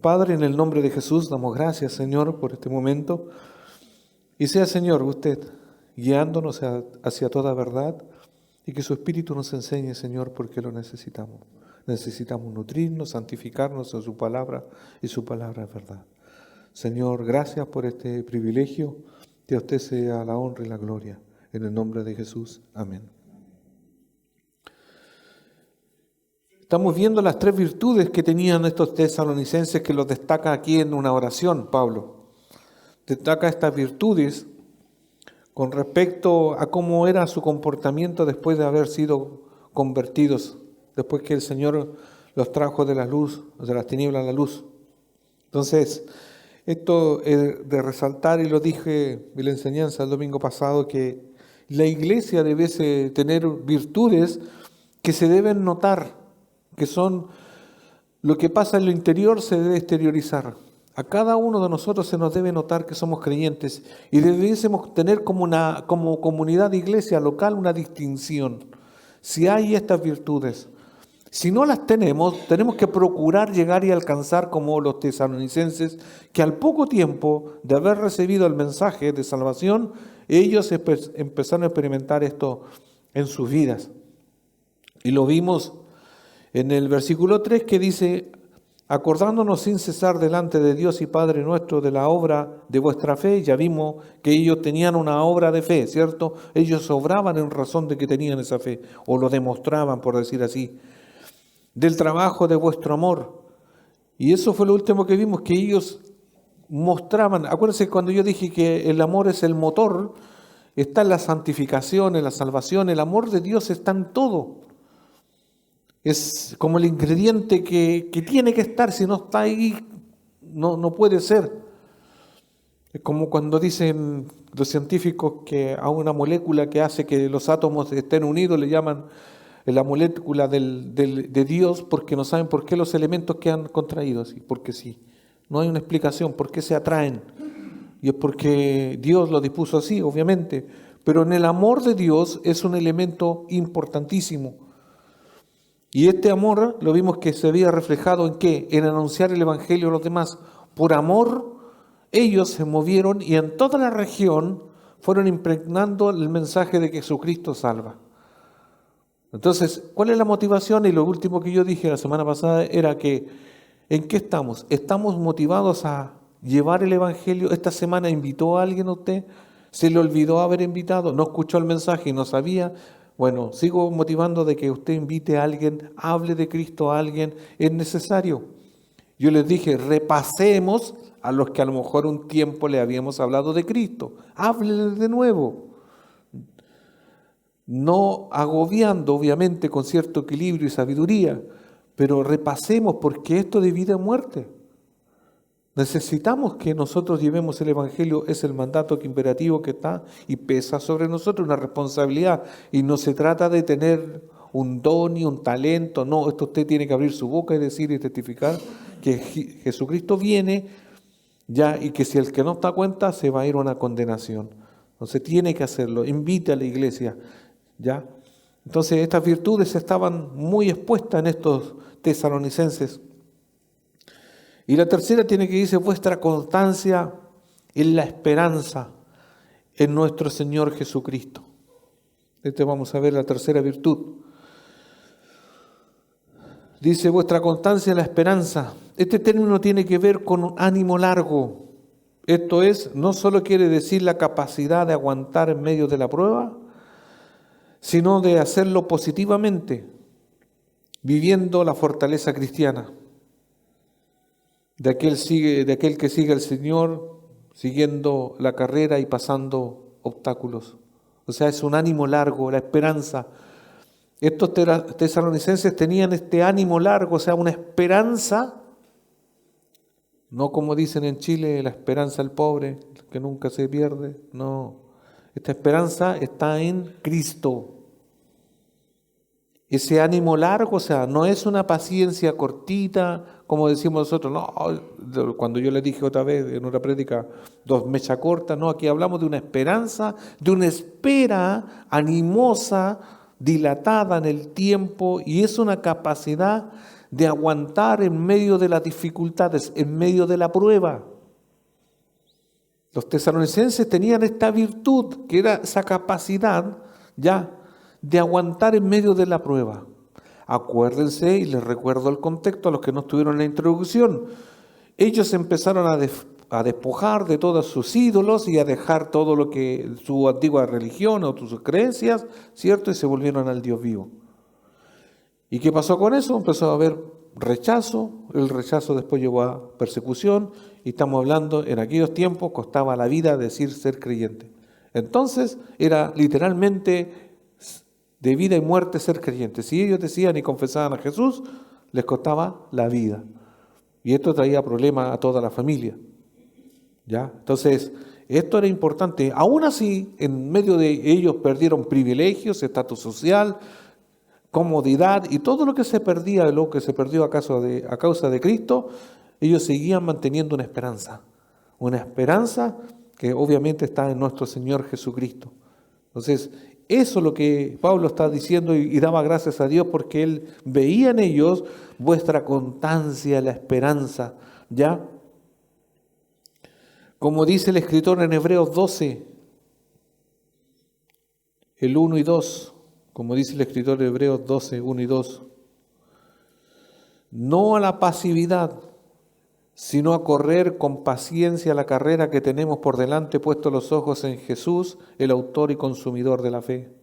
Padre, en el nombre de Jesús, damos gracias, Señor, por este momento. Y sea, Señor, usted guiándonos hacia toda verdad y que su Espíritu nos enseñe, Señor, porque lo necesitamos. Necesitamos nutrirnos, santificarnos en su palabra y su palabra es verdad. Señor, gracias por este privilegio. Que a usted sea la honra y la gloria. En el nombre de Jesús. Amén. Estamos viendo las 3 virtudes que tenían estos tesalonicenses que los destaca aquí en una oración, Pablo. Destaca estas virtudes con respecto a cómo era su comportamiento después de haber sido convertidos, después que el Señor los trajo de la luz, de las tinieblas a la luz. Entonces, esto es de resaltar, y lo dije en la enseñanza el domingo pasado, que la iglesia debe tener virtudes que se deben notar, que son lo que pasa en lo interior se debe exteriorizar. A cada uno de nosotros se nos debe notar que somos creyentes y debiésemos tener como comunidad de iglesia local una distinción. Si hay estas virtudes, si no las tenemos, tenemos que procurar llegar y alcanzar como los tesalonicenses, que al poco tiempo de haber recibido el mensaje de salvación, ellos empezaron a experimentar esto en sus vidas. Y lo vimos en el versículo 3 que dice: acordándonos sin cesar delante de Dios y Padre nuestro de la obra de vuestra fe. Ya vimos que ellos tenían una obra de fe, ¿cierto? Ellos obraban en razón de que tenían esa fe, o lo demostraban, por decir así. Del trabajo de vuestro amor. Y eso fue lo último que vimos, que ellos mostraban. Acuérdense cuando yo dije que el amor es el motor, está en la santificación, en la salvación, el amor de Dios está en todo. Es como el ingrediente que tiene que estar, si no está ahí, no puede ser. Es como cuando dicen los científicos que a una molécula que hace que los átomos estén unidos le llaman la molécula de Dios, porque no saben por qué los elementos quedan contraídos, y porque sí. No hay una explicación por qué se atraen. Y es porque Dios lo dispuso así, obviamente. Pero en el amor de Dios es un elemento importantísimo. Y este amor lo vimos que se había reflejado en ¿qué? En anunciar el Evangelio a los demás. Por amor, ellos se movieron y en toda la región fueron impregnando el mensaje de que Jesucristo salva. Entonces, ¿cuál es la motivación? Y lo último que yo dije la semana pasada era que, ¿en qué estamos? ¿Estamos motivados a llevar el Evangelio? ¿Esta semana invitó a alguien a usted? ¿Se le olvidó haber invitado? ¿No escuchó el mensaje y no sabía? Bueno, sigo motivando de que usted invite a alguien, hable de Cristo a alguien, es necesario. Yo les dije, repasemos a los que a lo mejor un tiempo le habíamos hablado de Cristo. Háblenles de nuevo. No agobiando, obviamente, con cierto equilibrio y sabiduría, pero repasemos, porque esto de vida y muerte. Necesitamos que nosotros llevemos el Evangelio, es el mandato imperativo que está y pesa sobre nosotros, una responsabilidad. Y no se trata de tener un don y un talento, no, esto usted tiene que abrir su boca y decir y testificar que Jesucristo viene ya, y que si el que no está cuenta se va a ir a una condenación. Entonces tiene que hacerlo, invite a la iglesia. ¿Ya? Entonces estas virtudes estaban muy expuestas en estos tesalonicenses. Y la tercera tiene que decir vuestra constancia en la esperanza en nuestro Señor Jesucristo. Vamos a ver la tercera virtud. Dice vuestra constancia en la esperanza. Este término tiene que ver con ánimo largo. Esto es, no solo quiere decir la capacidad de aguantar en medio de la prueba, sino de hacerlo positivamente, viviendo la fortaleza cristiana, de aquel que sigue al Señor, siguiendo la carrera y pasando obstáculos. O sea, es un ánimo largo, la esperanza. Estos tesalonicenses tenían este ánimo largo, o sea, una esperanza, no como dicen en Chile, la esperanza del pobre, que nunca se pierde, no. Esta esperanza está en Cristo. Ese ánimo largo, o sea, no es una paciencia cortita, como decimos nosotros, no, cuando yo le dije otra vez en una prédica, 2 mechas cortas, no, aquí hablamos de una esperanza, de una espera animosa, dilatada en el tiempo, y es una capacidad de aguantar en medio de las dificultades, en medio de la prueba. Los tesalonicenses tenían esta virtud, que era esa capacidad ya de aguantar en medio de la prueba. Acuérdense, y les recuerdo el contexto a los que no estuvieron en la introducción, ellos empezaron a despojar de todos sus ídolos y a dejar todo lo que su antigua religión o sus creencias, ¿cierto? Y se volvieron al Dios vivo. ¿Y qué pasó con eso? Empezó a haber rechazo, el rechazo después llevó a persecución, y estamos hablando, en aquellos tiempos costaba la vida decir ser creyente. Entonces era literalmente de vida y muerte ser creyente. Si ellos decían y confesaban a Jesús, les costaba la vida. Y esto traía problemas a toda la familia. ¿Ya? Entonces, esto era importante. Aún así, en medio de ellos perdieron privilegios, estatus social, comodidad y todo lo que se perdía, lo que se perdió a causa de Cristo, ellos seguían manteniendo una esperanza que obviamente está en nuestro Señor Jesucristo. Entonces, eso es lo que Pablo está diciendo y daba gracias a Dios porque él veía en ellos vuestra constancia, la esperanza, ¿ya? Como dice el escritor en Hebreos 12, el 1 y 2, como dice el escritor de Hebreos 12, 1 y 2, no a la pasividad, sino a correr con paciencia la carrera que tenemos por delante, puesto los ojos en Jesús, el autor y consumidor de la fe.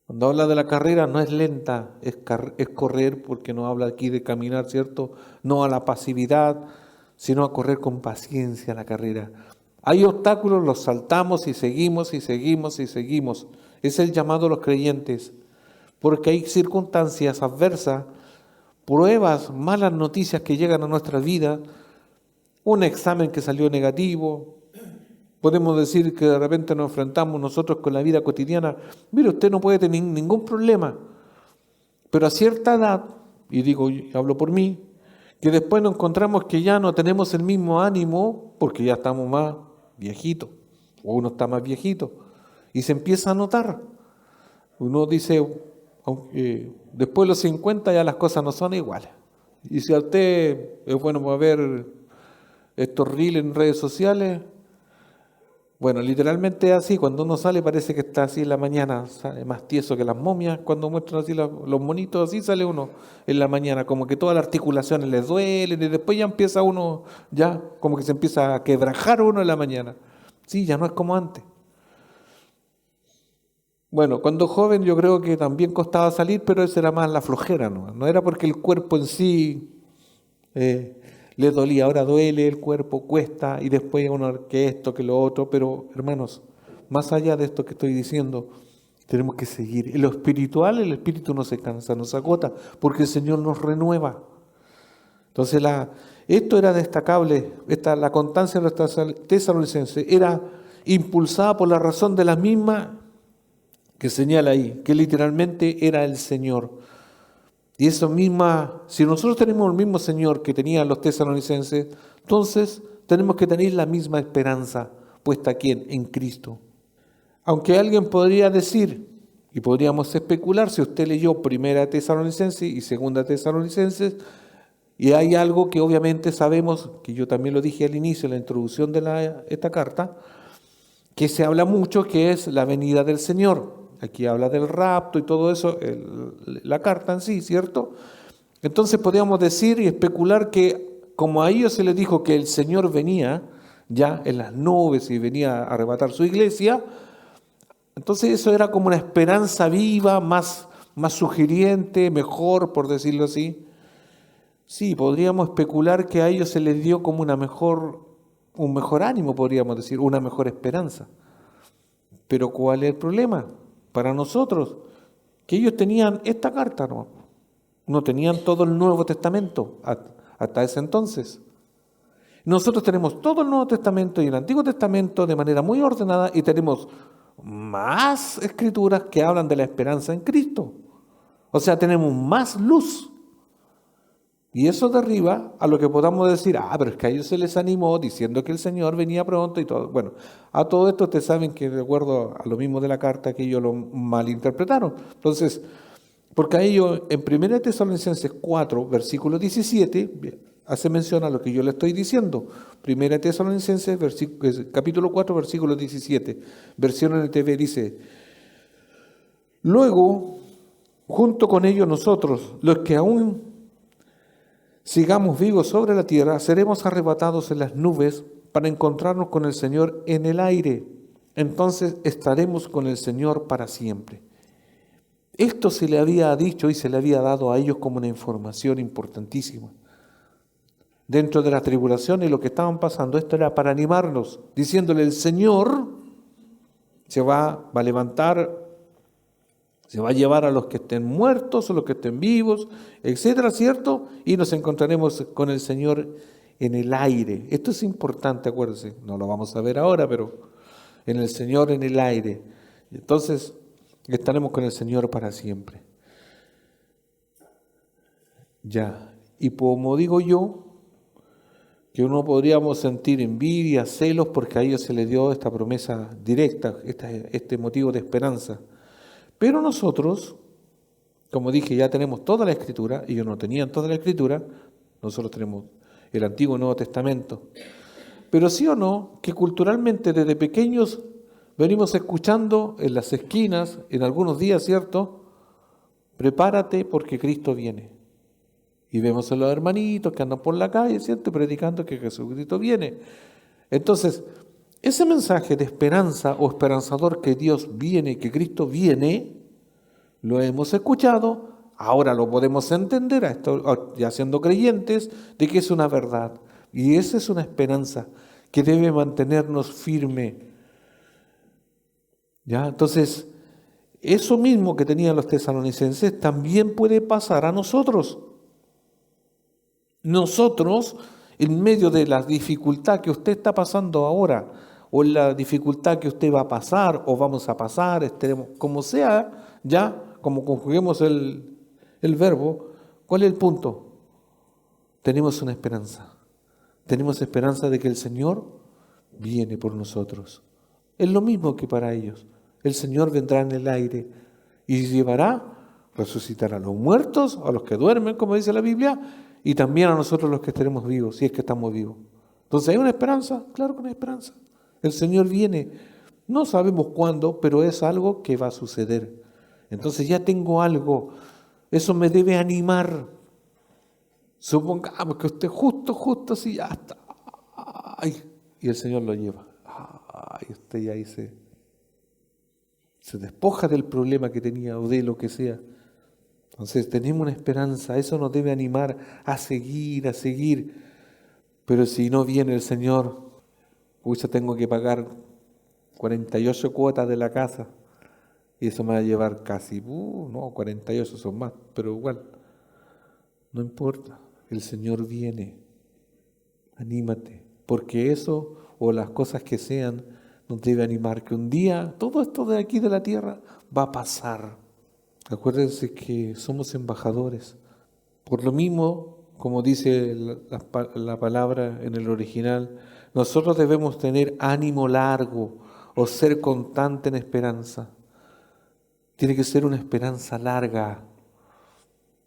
Cuando habla de la carrera no es lenta, es correr, porque no habla aquí de caminar, ¿cierto? No a la pasividad, sino a correr con paciencia la carrera. Hay obstáculos, los saltamos y seguimos y seguimos y seguimos. Es el llamado a los creyentes, porque hay circunstancias adversas, pruebas, malas noticias que llegan a nuestra vida, un examen que salió negativo. Podemos decir que de repente nos enfrentamos nosotros con la vida cotidiana. Mire, usted no puede tener ningún problema, pero a cierta edad, y digo, hablo por mí, que después nos encontramos que ya no tenemos el mismo ánimo porque ya estamos más viejitos, o uno está más viejito, y se empieza a notar. Uno dice, aunque después de los 50 ya las cosas no son iguales. Y si a usted es bueno para ver estos reels en redes sociales, bueno, literalmente es así, cuando uno sale parece que está así en la mañana, sale más tieso que las momias, cuando muestran así los monitos, así sale uno en la mañana, como que todas las articulaciones les duelen y después ya empieza uno, ya como que se empieza a quebrajar uno en la mañana. Sí, ya no es como antes. Bueno, cuando joven yo creo que también costaba salir, pero eso era más la flojera, no era porque el cuerpo en sí le dolía, ahora duele, el cuerpo cuesta y después uno que esto, que lo otro, pero hermanos, más allá de esto que estoy diciendo, tenemos que seguir. En lo espiritual, el espíritu no se cansa, no se agota, porque el Señor nos renueva. Entonces esto era destacable, la constancia de los tesalonicenses era impulsada por la razón de la misma que señala ahí, que literalmente era el Señor. Y eso misma, si nosotros tenemos el mismo Señor que tenían los tesalonicenses, entonces tenemos que tener la misma esperanza puesta aquí en Cristo. Aunque alguien podría decir, y podríamos especular, si usted leyó Primera Tesalonicenses y Segunda Tesalonicenses, y hay algo que obviamente sabemos, que yo también lo dije al inicio, en la introducción de esta carta, que se habla mucho, que es la venida del Señor. Aquí habla del rapto y todo eso, la carta en sí, ¿cierto? Entonces podríamos decir y especular que como a ellos se les dijo que el Señor venía ya en las nubes y venía a arrebatar su iglesia, entonces eso era como una esperanza viva, más sugiriente, mejor, por decirlo así. Sí, podríamos especular que a ellos se les dio como un mejor ánimo, podríamos decir, una mejor esperanza. Pero ¿cuál es el problema? Para nosotros, que ellos tenían esta carta, no tenían todo el Nuevo Testamento hasta ese entonces. Nosotros tenemos todo el Nuevo Testamento y el Antiguo Testamento de manera muy ordenada y tenemos más escrituras que hablan de la esperanza en Cristo. O sea, tenemos más luz. Y eso derriba a lo que podamos decir, pero es que a ellos se les animó diciendo que el Señor venía pronto y todo. Bueno, a todo esto ustedes saben que de acuerdo a lo mismo de la carta que ellos lo malinterpretaron. Entonces, Porque a ello, en 1 Tesalonicenses 4, versículo 17, hace mención a lo que yo le estoy diciendo. 1 Tesalonicenses, capítulo 4, versículo 17. Versión NTV dice: luego, junto con ellos nosotros, los que aún sigamos vivos sobre la tierra, seremos arrebatados en las nubes para encontrarnos con el Señor en el aire. Entonces estaremos con el Señor para siempre. Esto se le había dicho y se le había dado a ellos como una información importantísima. Dentro de la tribulación y lo que estaban pasando, esto era para animarlos, diciéndole: el Señor se va a levantar, se va a llevar a los que estén muertos, a los que estén vivos, etcétera, ¿cierto? Y nos encontraremos con el Señor en el aire. Esto es importante, acuérdense, no lo vamos a ver ahora, pero en el Señor en el aire. Entonces, estaremos con el Señor para siempre. Ya, y como digo yo, que uno podríamos sentir envidia, celos, porque a ellos se les dio esta promesa directa, este motivo de esperanza. Pero nosotros, como dije, ya tenemos toda la Escritura, ellos no tenían toda la Escritura, nosotros tenemos el Antiguo y Nuevo Testamento. Pero sí o no, que culturalmente desde pequeños venimos escuchando en las esquinas, en algunos días, ¿cierto? Prepárate porque Cristo viene. Y vemos a los hermanitos que andan por la calle, ¿cierto? Predicando que Jesucristo viene. Entonces, ese mensaje de esperanza o esperanzador, que Dios viene, que Cristo viene, lo hemos escuchado, ahora lo podemos entender, ya siendo creyentes, de que es una verdad. Y esa es una esperanza que debe mantenernos firme. ¿Ya? Entonces, eso mismo que tenían los tesalonicenses también puede pasar a nosotros. Nosotros, en medio de la dificultad que usted está pasando ahora, o la dificultad que usted va a pasar, o vamos a pasar, estaremos, como sea, ya, como conjuguemos el verbo, ¿cuál es el punto? Tenemos una esperanza. Tenemos esperanza de que el Señor viene por nosotros. Es lo mismo que para ellos. El Señor vendrá en el aire y llevará, resucitará a los muertos, a los que duermen, como dice la Biblia, y también a nosotros los que estaremos vivos, si es que estamos vivos. Entonces, ¿hay una esperanza? Claro que hay una esperanza. El Señor viene. No sabemos cuándo, pero es algo que va a suceder. Entonces ya tengo algo. Eso me debe animar. Supongamos que usted justo así, ya está. Ay, y el Señor lo lleva. Y usted ya ahí se despoja del problema que tenía o de lo que sea. Entonces tenemos una esperanza, eso nos debe animar a seguir. Pero si no viene el Señor, ya tengo que pagar 48 cuotas de la casa y eso me va a llevar casi, no, 48 son más, pero igual, no importa, el Señor viene, anímate, porque eso o las cosas que sean nos debe animar, que un día todo esto de aquí de la tierra va a pasar. Acuérdense que somos embajadores. Por lo mismo, como dice la palabra en el original, nosotros debemos tener ánimo largo o ser constante en esperanza. Tiene que ser una esperanza larga.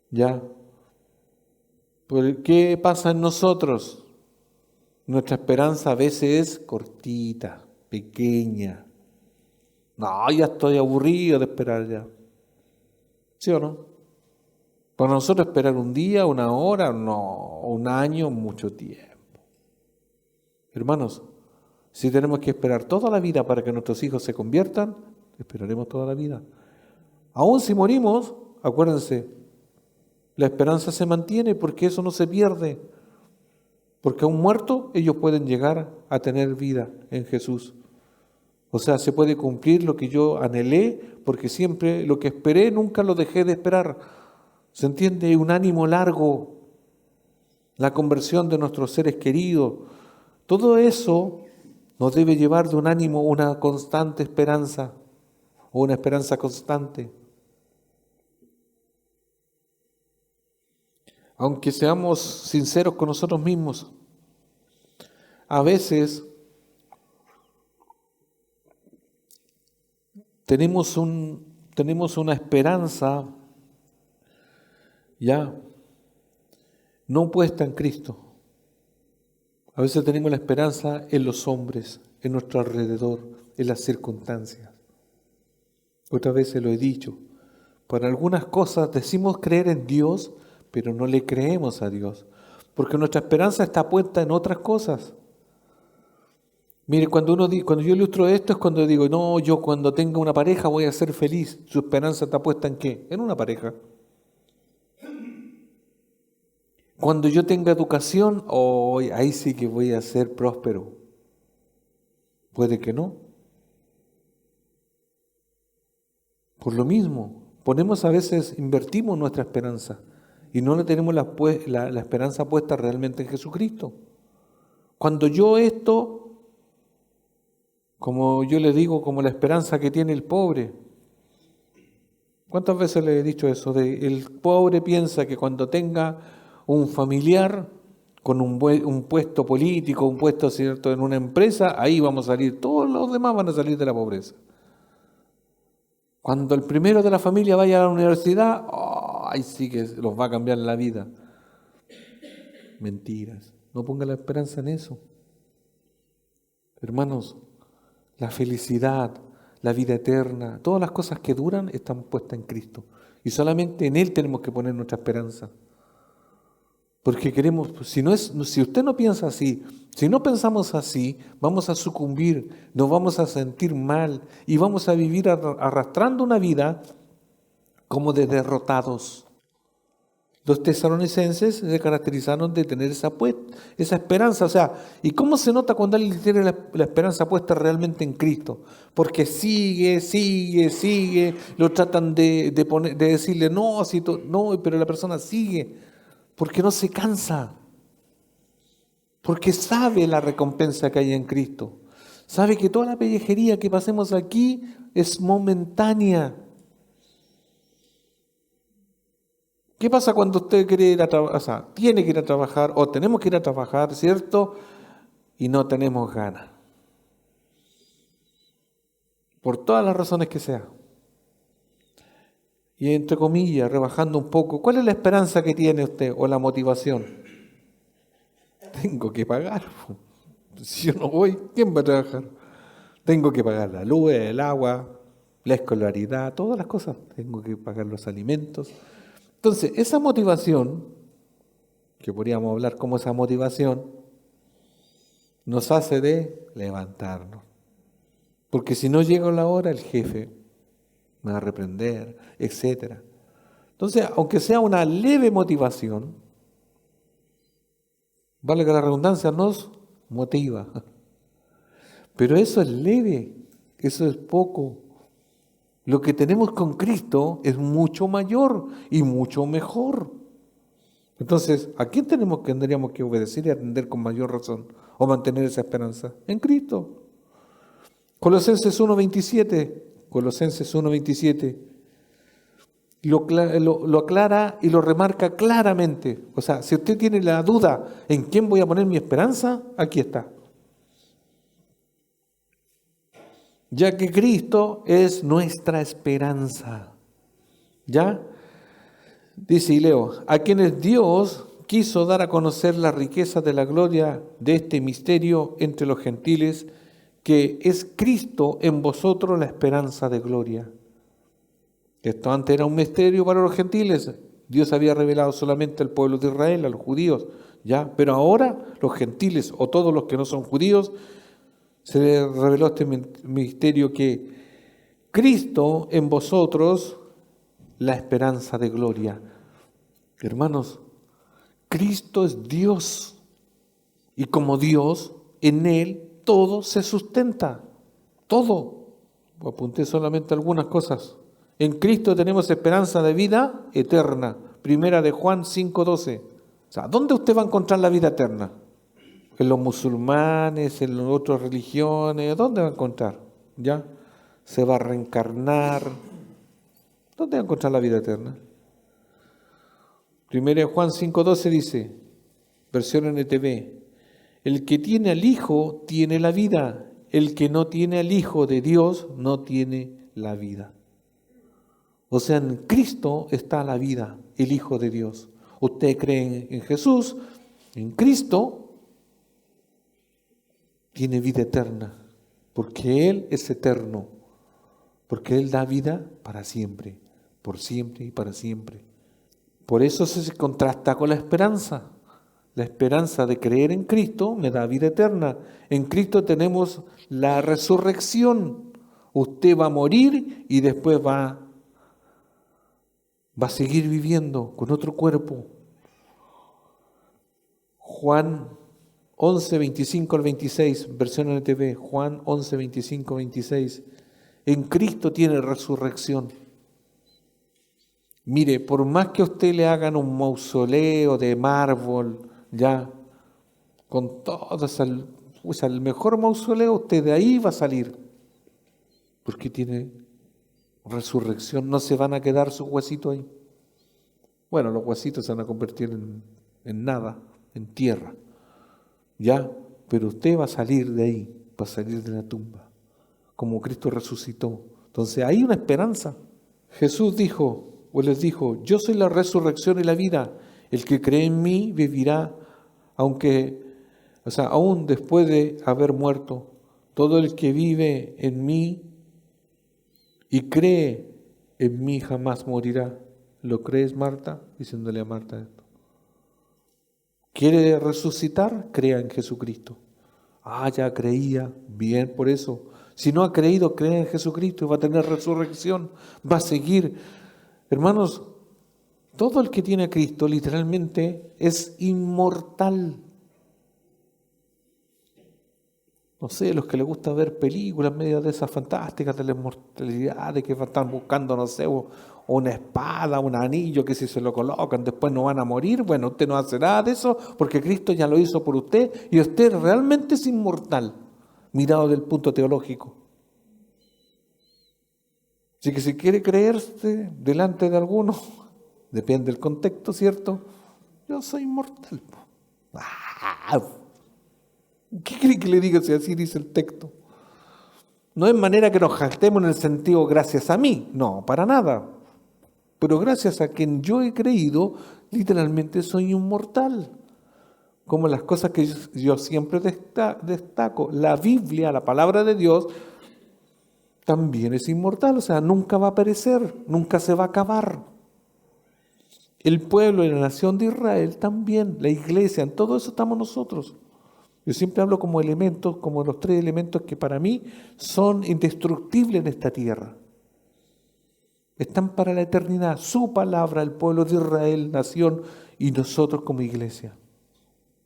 ¿Ya? ¿Qué pasa en nosotros? Nuestra esperanza a veces es cortita, pequeña. No, ya estoy aburrido de esperar ya. ¿Sí o no? Para nosotros esperar un día, una hora, no, un año, mucho tiempo. Hermanos, si tenemos que esperar toda la vida para que nuestros hijos se conviertan, esperaremos toda la vida. Aún si morimos, acuérdense, la esperanza se mantiene porque eso no se pierde. Porque aún muertos ellos pueden llegar a tener vida en Jesús. O sea, se puede cumplir lo que yo anhelé, porque siempre lo que esperé nunca lo dejé de esperar. ¿Se entiende? Un ánimo largo, la conversión de nuestros seres queridos. Todo eso nos debe llevar de un ánimo, una constante esperanza, o una esperanza constante. Aunque seamos sinceros con nosotros mismos, a veces tenemos una esperanza ya no puesta en Cristo. A veces tenemos la esperanza en los hombres, en nuestro alrededor, en las circunstancias. Otras veces lo he dicho, para algunas cosas decimos creer en Dios, pero no le creemos a Dios, porque nuestra esperanza está puesta en otras cosas. Mire, cuando yo ilustro esto es cuando digo, no, yo cuando tenga una pareja voy a ser feliz. ¿Su esperanza está puesta en qué? En una pareja. Cuando yo tenga educación, ahí sí que voy a ser próspero. Puede que no. Por lo mismo, invertimos nuestra esperanza y no le tenemos la esperanza puesta realmente en Jesucristo. Cuando como yo le digo, como la esperanza que tiene el pobre. ¿Cuántas veces le he dicho eso? El pobre piensa que cuando tenga un familiar con un puesto político, un puesto cierto en una empresa, ahí vamos a salir, todos los demás van a salir de la pobreza. Cuando el primero de la familia vaya a la universidad, ahí sí que los va a cambiar la vida. Mentiras. No ponga la esperanza en eso. Hermanos, la felicidad, la vida eterna, todas las cosas que duran están puestas en Cristo. Y solamente en Él tenemos que poner nuestra esperanza. Porque queremos, si usted no piensa así, si no pensamos así, vamos a sucumbir, nos vamos a sentir mal y vamos a vivir arrastrando una vida como de derrotados. Los tesalonicenses se caracterizaron de tener esa esperanza. O sea, ¿y cómo se nota cuando alguien tiene la esperanza puesta realmente en Cristo? Porque sigue, lo tratan de decirle no, pero la persona sigue. Porque no se cansa, porque sabe la recompensa que hay en Cristo, sabe que toda la pellejería que pasemos aquí es momentánea. ¿Qué pasa cuando usted quiere ir a trabajar? O sea, tiene que ir a trabajar o tenemos que ir a trabajar, ¿cierto? Y no tenemos ganas. Por todas las razones que sea. Y entre comillas, rebajando un poco, ¿cuál es la esperanza que tiene usted o la motivación? Tengo que pagar. Si yo no voy, ¿quién va a trabajar? Tengo que pagar la luz, el agua, la escolaridad, todas las cosas. Tengo que pagar los alimentos. Entonces, esa motivación, que podríamos hablar como esa motivación, nos hace de levantarnos. Porque si no llega la hora, el jefe me va a reprender, etc. Entonces, aunque sea una leve motivación, vale que la redundancia nos motiva. Pero eso es leve, eso es poco. Lo que tenemos con Cristo es mucho mayor y mucho mejor. Entonces, ¿a quién tendríamos que obedecer y atender con mayor razón o mantener esa esperanza? En Cristo. Colosenses 1:27 lo aclara y lo remarca claramente. O sea, si usted tiene la duda en quién voy a poner mi esperanza, aquí está. Ya que Cristo es nuestra esperanza. ¿Ya? Dice y leo, a quienes Dios quiso dar a conocer la riqueza de la gloria de este misterio entre los gentiles, que es Cristo en vosotros la esperanza de gloria. Esto antes era un misterio para los gentiles. Dios había revelado solamente al pueblo de Israel, a los judíos, ¿ya? Pero ahora los gentiles o todos los que no son judíos, se les reveló este misterio que Cristo en vosotros la esperanza de gloria. Hermanos, Cristo es Dios y como Dios, en Él todo se sustenta, todo. Apunté solamente algunas cosas. En Cristo tenemos esperanza de vida eterna. Primera de Juan 5:12. O sea, ¿dónde usted va a encontrar la vida eterna? ¿En los musulmanes, en las otras religiones? ¿Dónde va a encontrar? ¿Ya? ¿Se va a reencarnar? ¿Dónde va a encontrar la vida eterna? Primera de Juan 5:12 dice, versión NTV, el que tiene al Hijo tiene la vida, el que no tiene al Hijo de Dios no tiene la vida. O sea, en Cristo está la vida. el Hijo de Dios. Usted cree en Jesús, en Cristo, tiene vida eterna, porque Él es eterno, porque Él da vida para siempre, por siempre y para siempre. Por eso se contrasta con la esperanza. La esperanza de creer en Cristo me da vida eterna. En Cristo tenemos la resurrección. Usted va a morir y después va a seguir viviendo con otro cuerpo. Juan 11, 25 al 26, versión NTV, Juan 11, 25, 26. En Cristo tiene resurrección. Mire, por más que a usted le hagan un mausoleo de mármol, ya, con todo, el mejor mausoleo, usted de ahí va a salir, porque tiene resurrección, no se van a quedar sus huesitos ahí. Bueno, los huesitos se van a convertir en nada, en tierra, ya, pero usted va a salir de ahí, va a salir de la tumba, como Cristo resucitó. Entonces hay una esperanza. Jesús dijo, o les dijo, yo soy la resurrección y la vida, el que cree en mí vivirá, aún después de haber muerto. Todo el que vive en mí y cree en mí jamás morirá. ¿Lo crees, Marta? Diciéndole a Marta esto. ¿Quiere resucitar? Crea en Jesucristo. Ya creía, bien por eso. Si no ha creído, cree en Jesucristo y va a tener resurrección, va a seguir. Hermanos, todo el que tiene a Cristo literalmente es inmortal. No sé, los que les gusta ver películas medias de esas fantásticas de la inmortalidad, de que están buscando, no sé, una espada, un anillo, que si se lo colocan después no van a morir. Bueno, usted no hace nada de eso porque Cristo ya lo hizo por usted y usted realmente es inmortal, mirado del punto teológico. Así que si quiere creerse delante de alguno, depende del contexto, ¿cierto? Yo soy inmortal. ¿Qué cree que le diga si así dice el texto? No es manera que nos jactemos en el sentido gracias a mí, no, para nada. Pero gracias a quien yo he creído, literalmente soy inmortal. Como las cosas que yo siempre destaco, la Biblia, la palabra de Dios, también es inmortal, o sea, nunca va a perecer, nunca se va a acabar. El pueblo y la nación de Israel también, la iglesia, en todo eso estamos nosotros. Yo siempre hablo como elementos, como los tres elementos que para mí son indestructibles en esta tierra. Están para la eternidad, su palabra, el pueblo de Israel, nación, y nosotros como iglesia.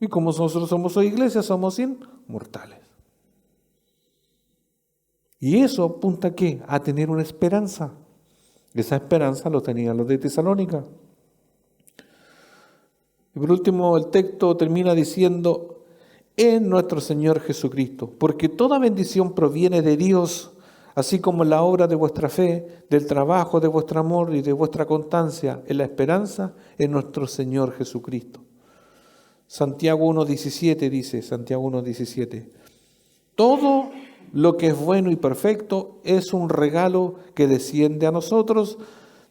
Y como nosotros somos su iglesia, somos inmortales. Y eso apunta ¿a qué? A tener una esperanza. Esa esperanza lo tenían los de Tesalónica. Y por último, el texto termina diciendo, en nuestro Señor Jesucristo, porque toda bendición proviene de Dios, así como la obra de vuestra fe, del trabajo de vuestro amor y de vuestra constancia en la esperanza en nuestro Señor Jesucristo. Santiago 1.17 dice, Santiago 1.17, todo lo que es bueno y perfecto es un regalo que desciende a nosotros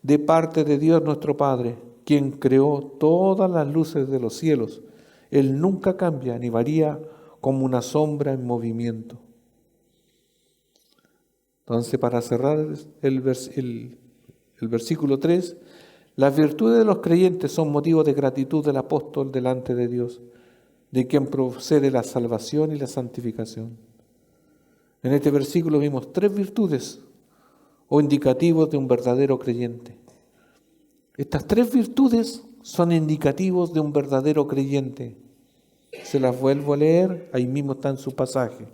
de parte de Dios nuestro Padre, quien creó todas las luces de los cielos. Él nunca cambia ni varía como una sombra en movimiento. Entonces, para cerrar el versículo 3, las virtudes de los creyentes son motivo de gratitud del apóstol delante de Dios, de quien procede la salvación y la santificación. En este versículo vimos 3 virtudes o indicativos de un verdadero creyente. Estas 3 virtudes son indicativos de un verdadero creyente. Se las vuelvo a leer, ahí mismo está en su pasaje.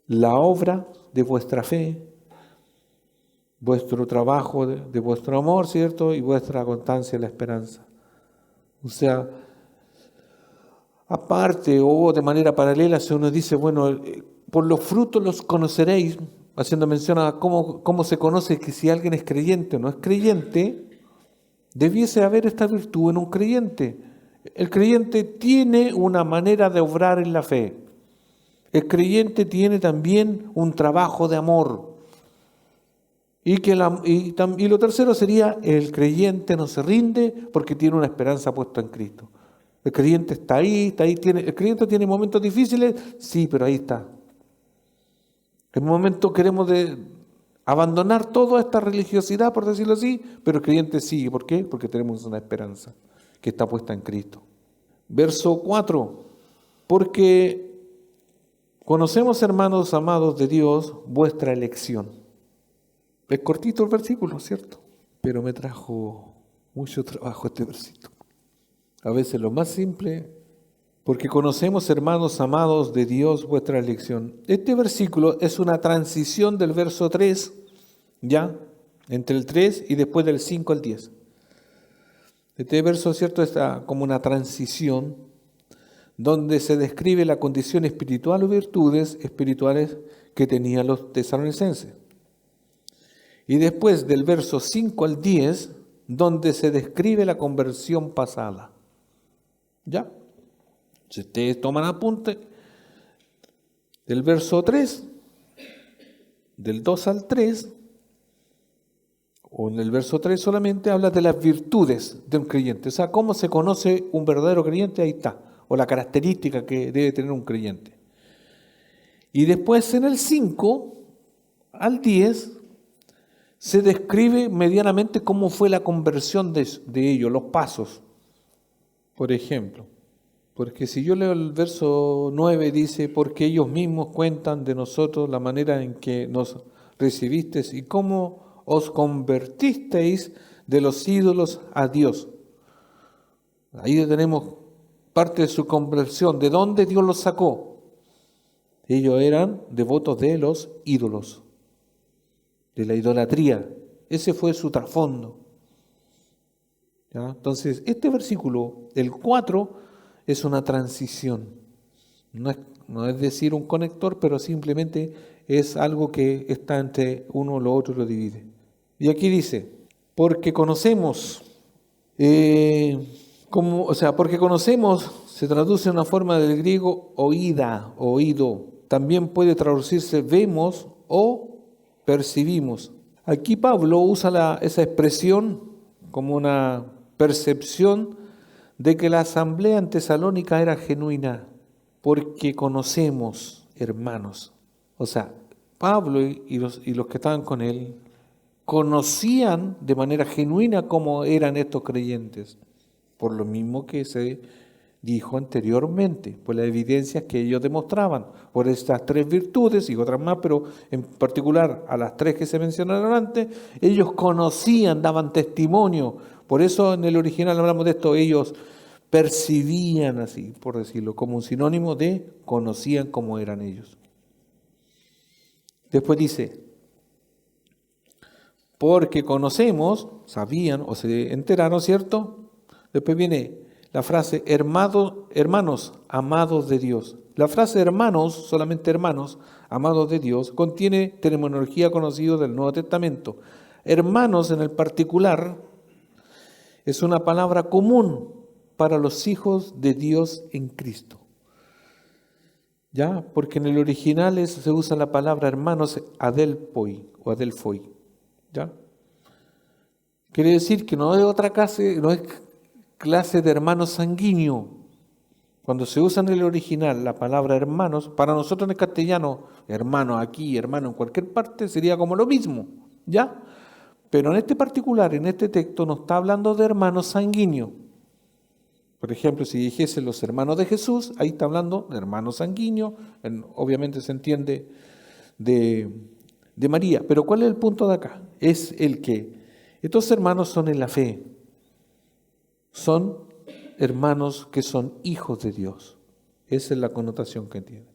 La obra de vuestra fe, vuestro trabajo de vuestro amor, ¿cierto? Y vuestra constancia en la esperanza. O sea, aparte o de manera paralela, si uno dice, bueno, por los frutos los conoceréis, haciendo mención a cómo se conoce que si alguien es creyente o no es creyente, debiese haber esta virtud en un creyente. El creyente tiene una manera de obrar en la fe. El creyente tiene también un trabajo de amor. Y lo tercero sería, el creyente no se rinde porque tiene una esperanza puesta en Cristo. El creyente está ahí, el creyente tiene momentos difíciles, sí, pero ahí está. En un momento queremos abandonar toda esta religiosidad, por decirlo así, pero el creyente sigue. ¿Por qué? Porque tenemos una esperanza que está puesta en Cristo. Verso 4. Porque conocemos, hermanos amados de Dios, vuestra elección. Es cortito el versículo, ¿cierto? Pero me trajo mucho trabajo este versículo. A veces lo más simple, porque conocemos, hermanos amados de Dios, vuestra elección. Este versículo es una transición del verso 3, ya, entre el 3 y después del 5 al 10. Este verso, ¿cierto?, está como una transición donde se describe la condición espiritual o virtudes espirituales que tenían los tesalonicenses. Y después del verso 5 al 10, donde se describe la conversión pasada. ¿Ya? Si ustedes toman apunte, del verso 3, del 2 al 3, o en el verso 3 solamente habla de las virtudes de un creyente. O sea, cómo se conoce un verdadero creyente, ahí está. O la característica que debe tener un creyente. Y después en el 5 al 10 se describe medianamente cómo fue la conversión de ellos, los pasos. Por ejemplo, porque si yo leo el verso 9 dice, porque ellos mismos cuentan de nosotros la manera en que nos recibisteis y cómo os convertisteis de los ídolos a Dios. Ahí tenemos parte de su conversión, de dónde Dios los sacó. Ellos eran devotos de los ídolos, de la idolatría. Ese fue su trasfondo. ¿Ya? Entonces, este versículo, el 4, es una transición. No es decir un conector, pero simplemente es algo que está entre uno y lo otro y lo divide. Y aquí dice, porque conocemos, porque conocemos, se traduce en una forma del griego oída, oído. También puede traducirse vemos o percibimos. Aquí Pablo usa esa expresión como una percepción de que la asamblea en Tesalónica era genuina, porque conocemos, hermanos. O sea, Pablo y los que estaban con él conocían de manera genuina cómo eran estos creyentes, por lo mismo que se dijo anteriormente, por las evidencias que ellos demostraban, por estas 3 virtudes y otras más, pero en particular a las 3 que se mencionaron antes, ellos conocían, daban testimonio. Por eso en el original hablamos de esto, ellos percibían, así por decirlo, como un sinónimo de conocían cómo eran ellos. Después dice, porque conocemos, sabían o se enteraron, ¿cierto? Después viene la frase hermanos amados de Dios. La frase hermanos, solamente hermanos, amados de Dios, contiene terminología conocida del Nuevo Testamento. Hermanos en el particular es una palabra común para los hijos de Dios en Cristo. ¿Ya? Porque en el original se usa la palabra hermanos adelpoi o adelfoi. ¿Ya? Quiere decir que no es otra clase, no es clase de hermano sanguíneo. Cuando se usa en el original la palabra hermanos, para nosotros en el castellano, hermano aquí, hermano en cualquier parte, sería como lo mismo, ¿ya? Pero en este particular, en este texto, nos está hablando de hermanos sanguíneos. Por ejemplo, si dijese los hermanos de Jesús, ahí está hablando de hermanos sanguíneos, obviamente se entiende de María. Pero ¿cuál es el punto de acá? Es el que estos hermanos son en la fe. Son hermanos que son hijos de Dios. Esa es la connotación que tiene.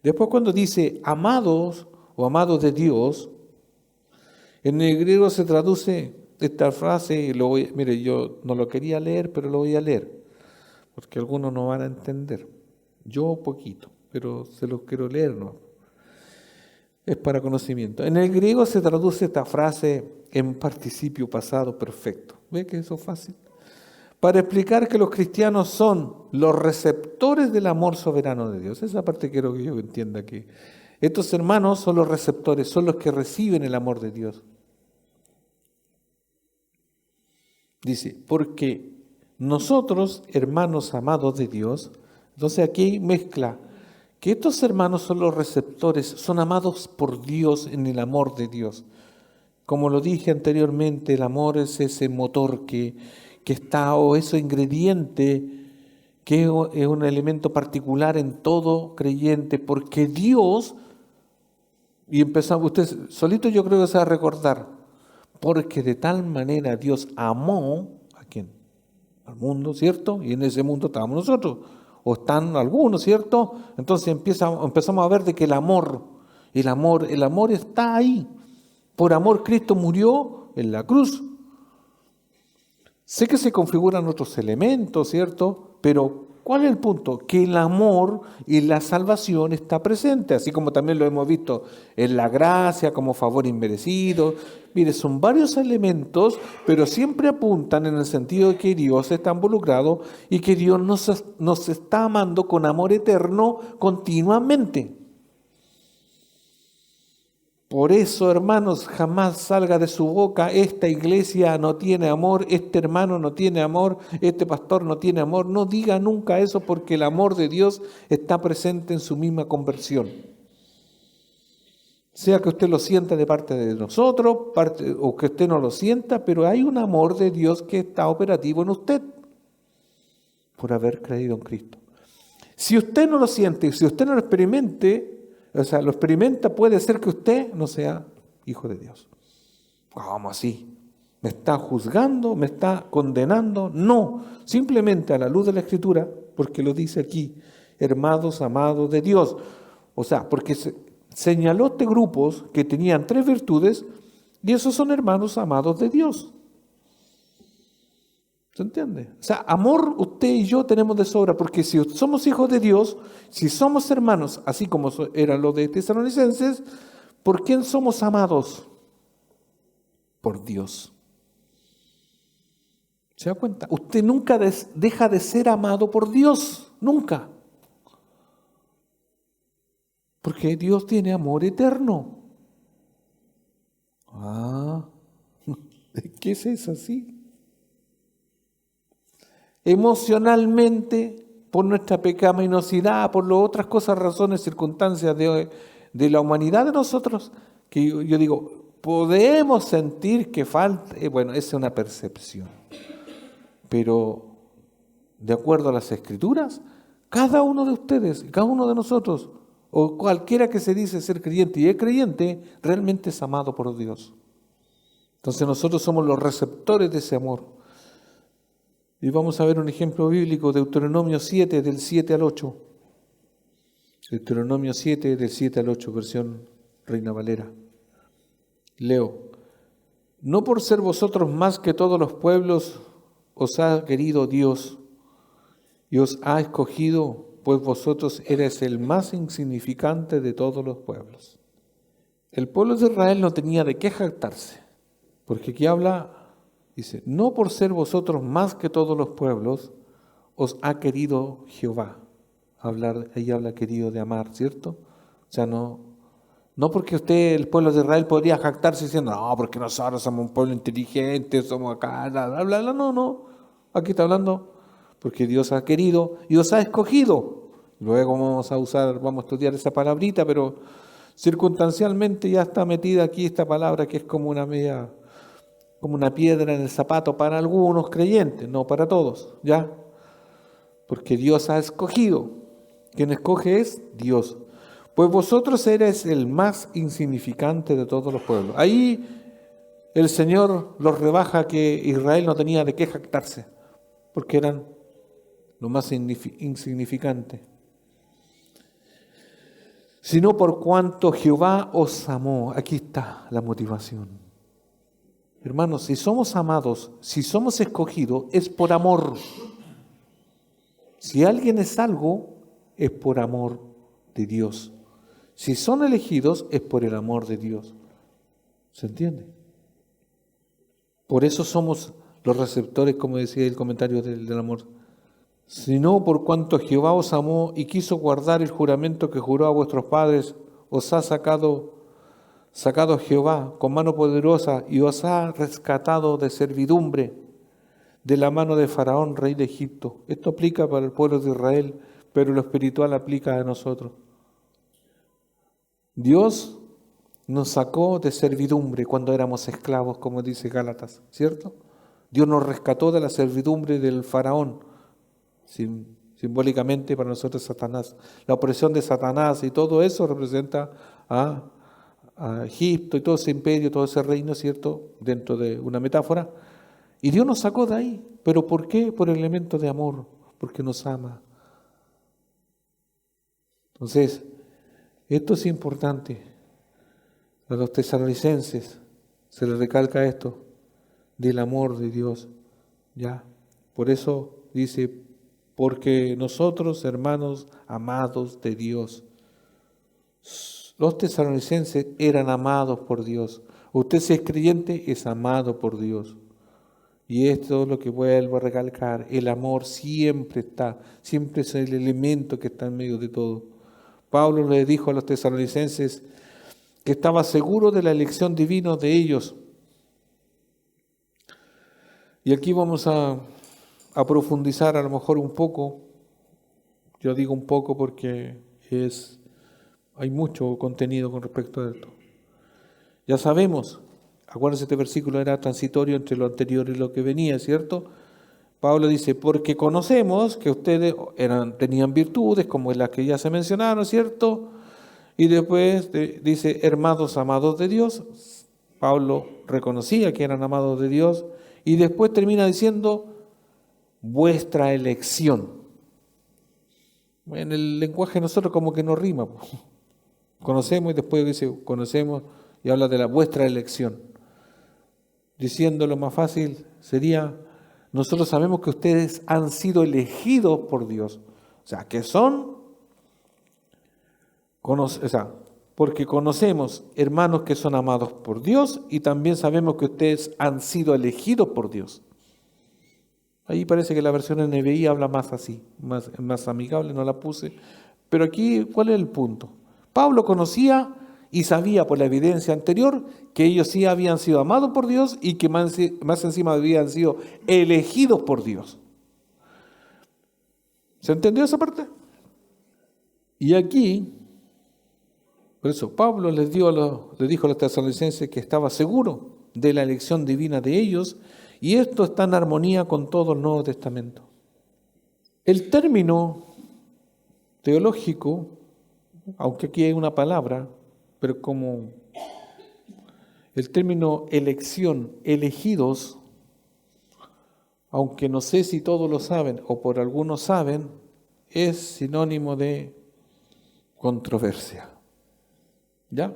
Después cuando dice amados o amados de Dios, en el griego se traduce esta frase, mire, yo no lo quería leer, pero lo voy a leer, porque algunos no van a entender. Yo poquito, pero se los quiero leer, ¿no? Es para conocimiento. En el griego se traduce esta frase en participio pasado perfecto. ¿Ve que eso es fácil? Para explicar que los cristianos son los receptores del amor soberano de Dios. Esa parte quiero que yo entienda, que estos hermanos son los receptores, son los que reciben el amor de Dios. Dice, porque nosotros, hermanos amados de Dios, entonces aquí mezcla que estos hermanos son los receptores, son amados por Dios en el amor de Dios. Como lo dije anteriormente, el amor es ese motor que está, o ese ingrediente que es un elemento particular en todo creyente, porque Dios, y empezamos, usted solito yo creo que se va a recordar, porque de tal manera Dios amó, ¿a quién? Al mundo, ¿cierto? Y en ese mundo estábamos nosotros, o están algunos, ¿cierto? Entonces empezamos a ver de que el amor está ahí. Por amor Cristo murió en la cruz. Sé que se configuran otros elementos, ¿cierto? Pero ¿cuál es el punto? Que el amor y la salvación está presente, así como también lo hemos visto en la gracia como favor inmerecido. Mire, son varios elementos, pero siempre apuntan en el sentido de que Dios está involucrado y que Dios nos está amando con amor eterno continuamente. Por eso, hermanos, jamás salga de su boca, esta iglesia no tiene amor, este hermano no tiene amor, este pastor no tiene amor. No diga nunca eso, porque el amor de Dios está presente en su misma conversión. Sea que usted lo sienta de parte de nosotros, o que usted no lo sienta, pero hay un amor de Dios que está operativo en usted por haber creído en Cristo. Si usted no lo siente, si usted no lo experimente, lo experimenta, puede ser que usted no sea hijo de Dios. ¿Cómo así? ¿Me está juzgando? ¿Me está condenando? No, simplemente a la luz de la Escritura, porque lo dice aquí, hermanos amados de Dios. Porque señaló este grupos que tenían 3 virtudes, y esos son hermanos amados de Dios. ¿Se entiende? Amor usted y yo tenemos de sobra, porque si somos hijos de Dios, si somos hermanos, así como eran los de Tesalonicenses, ¿por quién somos amados? Por Dios. ¿Se da cuenta? Usted nunca deja de ser amado por Dios, nunca. Porque Dios tiene amor eterno. ¿Qué es eso así? Emocionalmente, por nuestra pecaminosidad, por las otras cosas, razones, circunstancias de la humanidad de nosotros, que yo digo, podemos sentir que falta, esa es una percepción, pero de acuerdo a las Escrituras, cada uno de ustedes, cada uno de nosotros, o cualquiera que se dice ser creyente y es creyente, realmente es amado por Dios. Entonces nosotros somos los receptores de ese amor. Y vamos a ver un ejemplo bíblico, Deuteronomio 7, del 7 al 8. Deuteronomio 7, del 7 al 8, versión Reina Valera. Leo. No por ser vosotros más que todos los pueblos os ha querido Dios y os ha escogido, pues vosotros eres el más insignificante de todos los pueblos. El pueblo de Israel no tenía de qué jactarse, porque aquí habla... Dice, no por ser vosotros más que todos los pueblos, os ha querido Jehová. Ahí habla querido de amar, ¿cierto? No porque usted, el pueblo de Israel, podría jactarse diciendo, no, porque nosotros somos un pueblo inteligente, somos acá, bla, bla, bla. No. Aquí está hablando, porque Dios ha querido y os ha escogido. Luego vamos a estudiar esa palabrita, pero circunstancialmente ya está metida aquí esta palabra que es como una piedra en el zapato para algunos creyentes, no para todos, ¿ya? Porque Dios ha escogido. Quien escoge es Dios. Pues vosotros eres el más insignificante de todos los pueblos. Ahí el Señor los rebaja, que Israel no tenía de qué jactarse, porque eran lo más insignificante. Sino por cuanto Jehová os amó. Aquí está la motivación. Hermanos, si somos amados, si somos escogidos, es por amor. Si alguien es algo, es por amor de Dios. Si son elegidos, es por el amor de Dios. ¿Se entiende? Por eso somos los receptores, como decía el comentario del amor. Sino por cuanto Jehová os amó y quiso guardar el juramento que juró a vuestros padres, os ha sacado Jehová con mano poderosa y os ha rescatado de servidumbre. de la mano de Faraón, rey de Egipto. Esto aplica para el pueblo de Israel, pero lo espiritual aplica a nosotros. Dios nos sacó de servidumbre cuando éramos esclavos, como dice Gálatas, ¿cierto? Dios nos rescató de la servidumbre del Faraón, simbólicamente para nosotros Satanás. La opresión de Satanás y todo eso representa a Egipto y todo ese imperio, todo ese reino, ¿cierto? Dentro de una metáfora. Y Dios nos sacó de ahí. ¿Pero por qué? Por el elemento de amor, porque nos ama. Entonces, esto es importante. A los tesalonicenses se les recalca esto, del amor de Dios. ¿Ya? Por eso dice, porque nosotros, hermanos amados de Dios, los tesalonicenses eran amados por Dios. Usted, si es creyente, es amado por Dios. Y esto es lo que vuelvo a recalcar, el amor siempre está, siempre es el elemento que está en medio de todo. Pablo le dijo a los tesalonicenses que estaba seguro de la elección divina de ellos. Y aquí vamos a profundizar a lo mejor un poco. Yo digo un poco porque hay mucho contenido con respecto a esto. Ya sabemos, acuérdense, este versículo era transitorio entre lo anterior y lo que venía, ¿cierto? Pablo dice, porque conocemos que ustedes tenían virtudes como las que ya se mencionaron, ¿cierto? Y después dice, hermanos amados de Dios. Pablo reconocía que eran amados de Dios. Y después termina diciendo, vuestra elección. En el lenguaje de nosotros como que no rima. Conocemos y después dice, conocemos y habla de la vuestra elección. Diciéndolo más fácil sería, nosotros sabemos que ustedes han sido elegidos por Dios. O sea, que son, porque conocemos hermanos que son amados por Dios y también sabemos que ustedes han sido elegidos por Dios. Ahí parece que la versión NBI habla más así, más amigable, no la puse. Pero aquí, ¿cuál es el punto? Pablo conocía y sabía por la evidencia anterior que ellos sí habían sido amados por Dios y que más encima habían sido elegidos por Dios. ¿Se entendió esa parte? Y aquí, por eso Pablo les dijo a los tesalonicenses que estaba seguro de la elección divina de ellos, y esto está en armonía con todo el Nuevo Testamento. El término teológico, aunque aquí hay una palabra, pero como el término elección, elegidos, aunque no sé si todos lo saben o por algunos saben, es sinónimo de controversia. ¿Ya?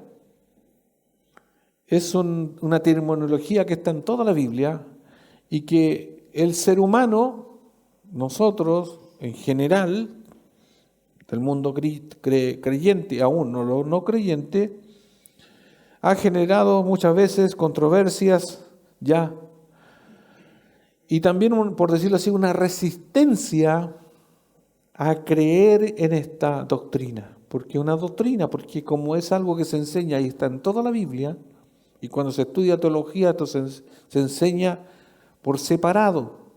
Es una terminología que está en toda la Biblia y que el ser humano, nosotros en general, del mundo creyente, aún no creyente, ha generado muchas veces controversias, ya, y también, por decirlo así, una resistencia a creer en esta doctrina. Porque una doctrina, porque como es algo que se enseña y está en toda la Biblia, y cuando se estudia teología, esto se enseña por separado.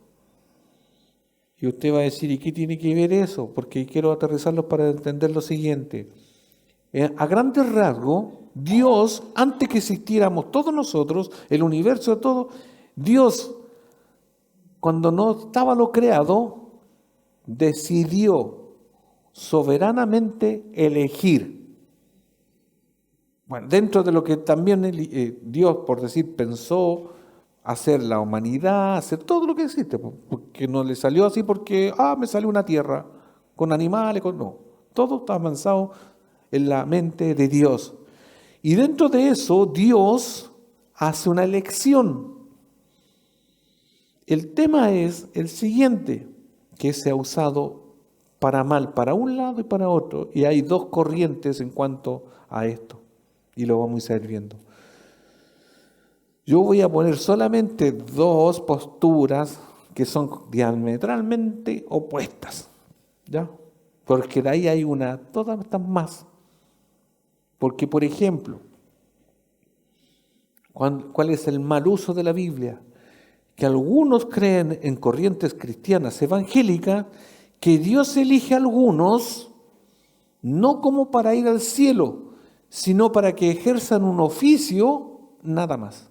Y usted va a decir, ¿y qué tiene que ver eso? Porque quiero aterrizarlo para entender lo siguiente. A grandes rasgos, Dios, antes que existiéramos todos nosotros, el universo de todo, Dios, cuando no estaba lo creado, decidió soberanamente elegir. Bueno, dentro de lo que también Dios, por decir, pensó hacer la humanidad, hacer todo lo que existe, porque no le salió así porque, me salió una tierra con animales, no. Todo está avanzado en la mente de Dios. Y dentro de eso, Dios hace una elección. El tema es el siguiente, que se ha usado para mal, para un lado y para otro, y hay dos corrientes en cuanto a esto, y lo vamos a ir viendo. Yo voy a poner solamente dos posturas que son diametralmente opuestas, ¿ya? Porque de ahí hay todas están más. Porque, por ejemplo, ¿cuál es el mal uso de la Biblia? que algunos creen en corrientes cristianas evangélicas que Dios elige a algunos no como para ir al cielo, sino para que ejerzan un oficio, nada más.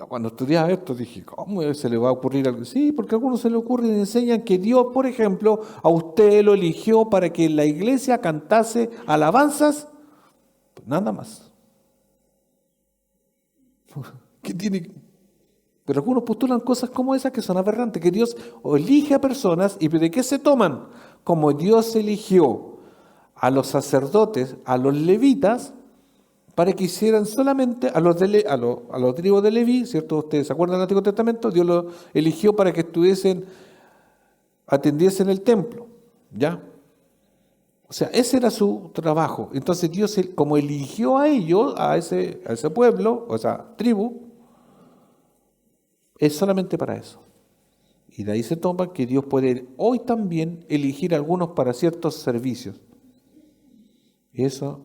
Cuando estudiaba esto dije, ¿cómo se le va a ocurrir algo? Sí, porque a algunos se le ocurre y enseñan que Dios, por ejemplo, a usted lo eligió para que en la iglesia cantase alabanzas, pues nada más. ¿Qué tiene? Pero algunos postulan cosas como esas que son aberrantes, que Dios elige a personas y ¿de qué se toman? Como Dios eligió a los sacerdotes, a los levitas, para que hicieran solamente a los tribus de Leví, ¿cierto? Ustedes se acuerdan del Antiguo Testamento, Dios los eligió para que atendiesen el templo, ¿ya? O sea, ese era su trabajo. Entonces Dios, como eligió a ellos, a ese pueblo, o esa tribu, es solamente para eso. Y de ahí se toma que Dios puede hoy también elegir a algunos para ciertos servicios. Y eso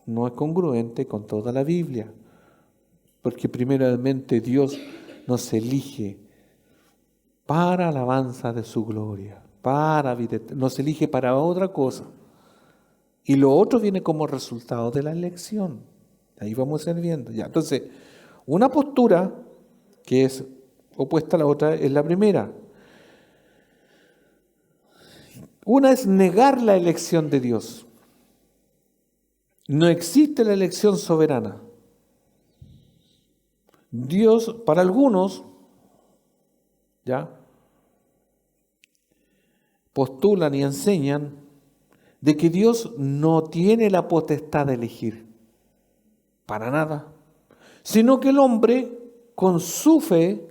no es congruente con toda la Biblia, porque primeramente Dios nos elige para alabanza de su gloria, para vida, nos elige para otra cosa. Y lo otro viene como resultado de la elección. Ahí vamos a ir viendo. Ya, entonces, una postura que es opuesta a la otra es la primera. Una es negar la elección de Dios. No existe la elección soberana. Dios, para algunos, ya, postulan y enseñan de que Dios no tiene la potestad de elegir, para nada, sino que el hombre, con su fe,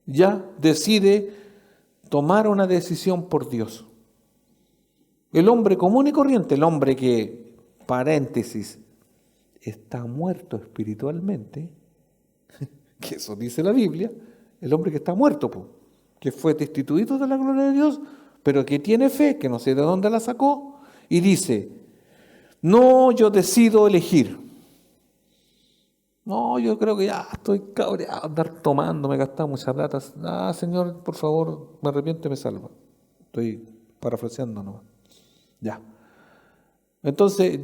ya decide tomar una decisión por Dios. El hombre común y corriente, el hombre que, paréntesis, está muerto espiritualmente, que eso dice la Biblia, el hombre que está muerto, que fue destituido de la gloria de Dios, pero que tiene fe, que no sé de dónde la sacó, y dice, no, yo decido elegir. No, yo creo que ya estoy cabreado, andar tomando, me he gastado mucha plata. Señor, por favor, me arrepiento y me salva. Estoy parafraseando nomás. Ya. Entonces,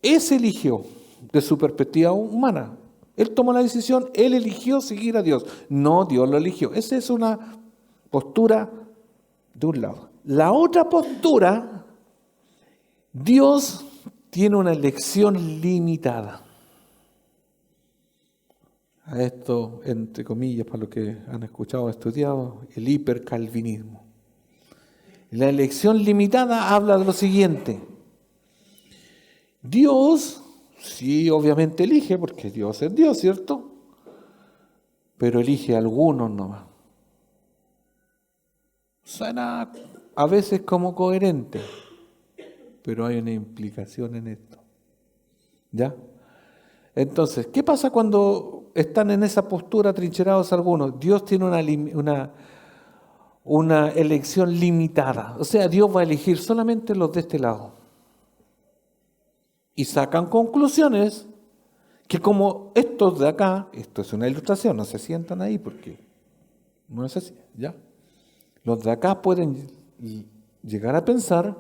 ese eligió de su perspectiva humana. Él tomó la decisión, él eligió seguir a Dios. No, Dios lo eligió. Esa es una postura de un lado. La otra postura, Dios tiene una elección limitada. A esto, entre comillas, para los que han escuchado o estudiado, el hipercalvinismo. La elección limitada habla de lo siguiente. Dios, sí, obviamente elige, porque Dios es Dios, ¿cierto? Pero elige a algunos nomás. Suena a veces como coherente, pero hay una implicación en esto. ¿Ya? Entonces, ¿qué pasa cuando están en esa postura trincherados algunos? Dios tiene una elección limitada. O sea, Dios va a elegir solamente los de este lado. Y sacan conclusiones que como estos de acá, esto es una ilustración, no se sientan ahí porque no es así, ¿ya? Los de acá pueden llegar a pensar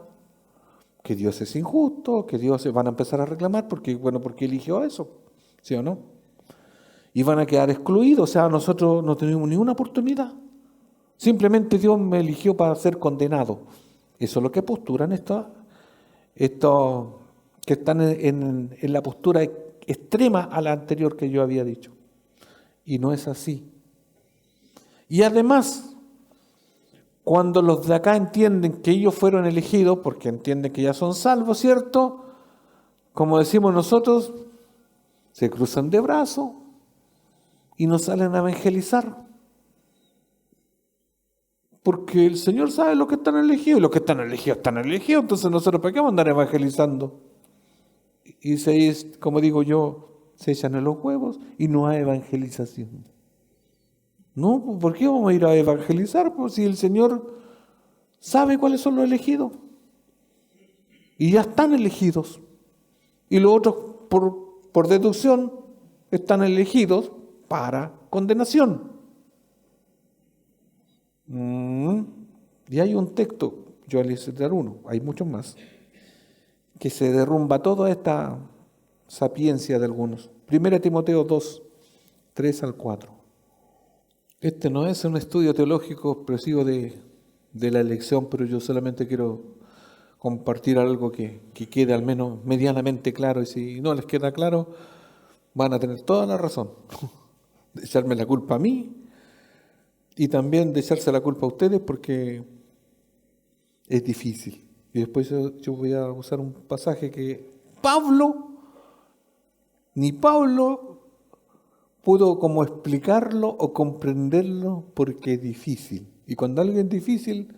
que Dios es injusto, que Dios van a empezar a reclamar porque eligió eso, ¿sí o no? Y van a quedar excluidos, o sea, nosotros no tenemos ni una oportunidad. Simplemente Dios me eligió para ser condenado. Eso es lo que postulan estos que están en la postura extrema a la anterior que yo había dicho. Y no es así. Y además, cuando los de acá entienden que ellos fueron elegidos, porque entienden que ya son salvos, ¿cierto? Como decimos nosotros, se cruzan de brazos y no salen a evangelizar. Porque el Señor sabe lo que están elegidos, y los que están elegidos, entonces nosotros ¿para qué vamos a andar evangelizando? Y como digo yo, se echan en los huevos y no hay evangelización. No, ¿por qué vamos a ir a evangelizar? Pues si el Señor sabe cuáles son los elegidos. Y ya están elegidos. Y los otros, por deducción, están elegidos para condenación. Y hay un texto, yo les voy a dar uno, hay muchos más, que se derrumba toda esta sapiencia de algunos. 1 Timoteo 2, 3 al 4. Este no es un estudio teológico expresivo de la elección, pero yo solamente quiero compartir algo que quede al menos medianamente claro, y si no les queda claro, van a tener toda la razón de echarme la culpa a mí y también de echarse la culpa a ustedes, porque es difícil. Y después yo voy a usar un pasaje que ni Pablo pudo como explicarlo o comprenderlo, porque es difícil. Y cuando algo es difícil,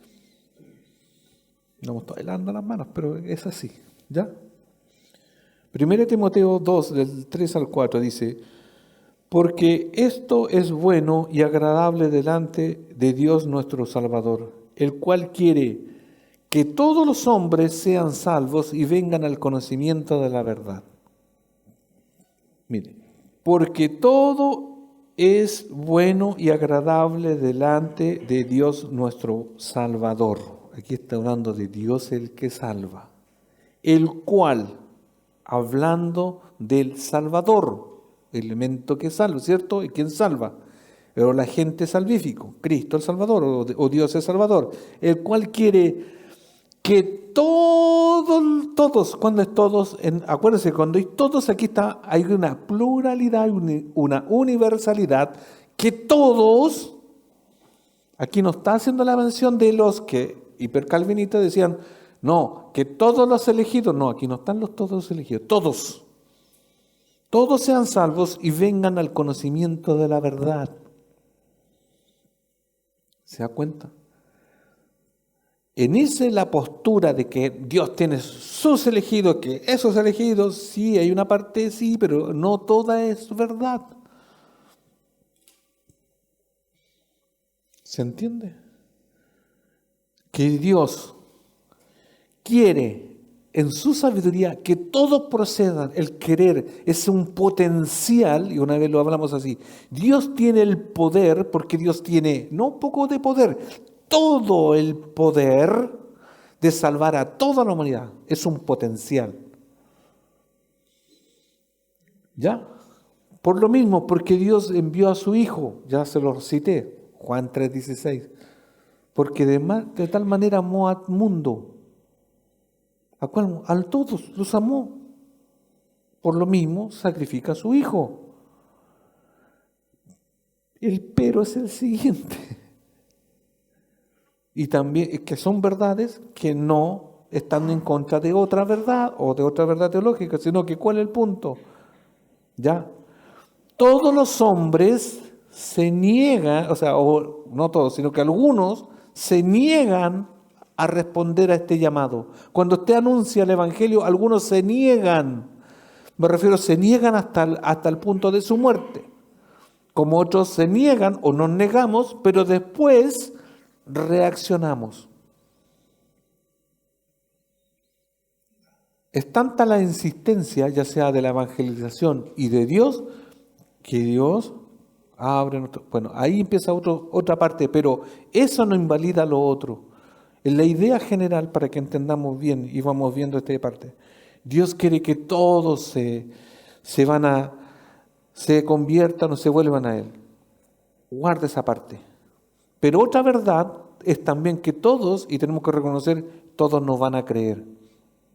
no me estoy helando las manos, pero es así, ¿ya? 1 Timoteo 2, del 3 al 4 dice: porque esto es bueno y agradable delante de Dios nuestro Salvador, el cual quiere que todos los hombres sean salvos y vengan al conocimiento de la verdad. Mire, porque todo es bueno y agradable delante de Dios nuestro Salvador. Aquí está hablando de Dios el que salva, el cual, hablando del Salvador, elemento que salva, ¿cierto? ¿Y quién salva? Pero el agente salvífico, Cristo el Salvador, o Dios el Salvador, el cual quiere que todos, ¿cuándo es todos? Acuérdense, cuando hay todos, aquí hay una pluralidad, una universalidad, que todos, aquí no está haciendo la mención de los que hipercalvinistas decían, no, que todos los elegidos, no, aquí no están todos los elegidos, todos sean salvos y vengan al conocimiento de la verdad. ¿Se da cuenta? En esa la postura de que Dios tiene sus elegidos, que esos elegidos, sí, hay una parte, sí, pero no toda es verdad. ¿Se entiende? Que Dios quiere en su sabiduría que todos procedan. El querer es un potencial, y una vez lo hablamos así, Dios tiene el poder, porque Dios tiene no poco de poder, todo el poder de salvar a toda la humanidad. Es un potencial. ¿Ya? Por lo mismo, porque Dios envió a su Hijo, ya se lo cité, Juan 3:16, porque de tal manera amó al mundo, ¿a cuál? A todos los amó. Por lo mismo, sacrifica a su Hijo. El pero es el siguiente. Y también es que son verdades que no están en contra de otra verdad o de otra verdad teológica, sino que ¿cuál es el punto? ¿Ya? Todos los hombres se niegan, o no todos, sino que algunos se niegan a responder a este llamado. Cuando usted anuncia el Evangelio, algunos se niegan, me refiero, se niegan hasta el punto de su muerte, como otros se niegan o nos negamos, pero después reaccionamos. Es tanta la insistencia, ya sea de la evangelización y de Dios, que Dios abre bueno, ahí empieza otra parte, pero eso no invalida lo otro. En la idea general, para que entendamos bien y vamos viendo esta parte, Dios quiere que todos se conviertan o se vuelvan a Él. Guarda esa parte. Pero otra verdad es también que todos, y tenemos que reconocer, todos no van a creer,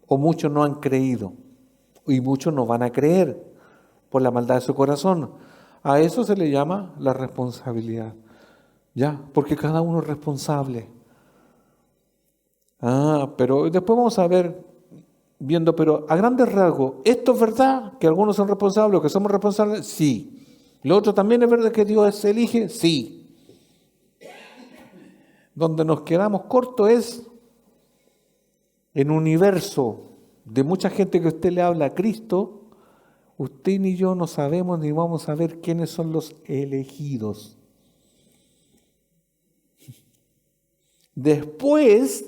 o muchos no han creído, y muchos no van a creer por la maldad de su corazón. A eso se le llama la responsabilidad, ¿ya? Porque cada uno es responsable. Pero después vamos a ver, pero a grandes rasgos, ¿esto es verdad? ¿Que algunos son responsables o que somos responsables? Sí. ¿Lo otro también es verdad que Dios elige? Sí. Donde nos quedamos cortos es en un universo de mucha gente que usted le habla a Cristo, usted ni yo no sabemos ni vamos a ver quiénes son los elegidos. Después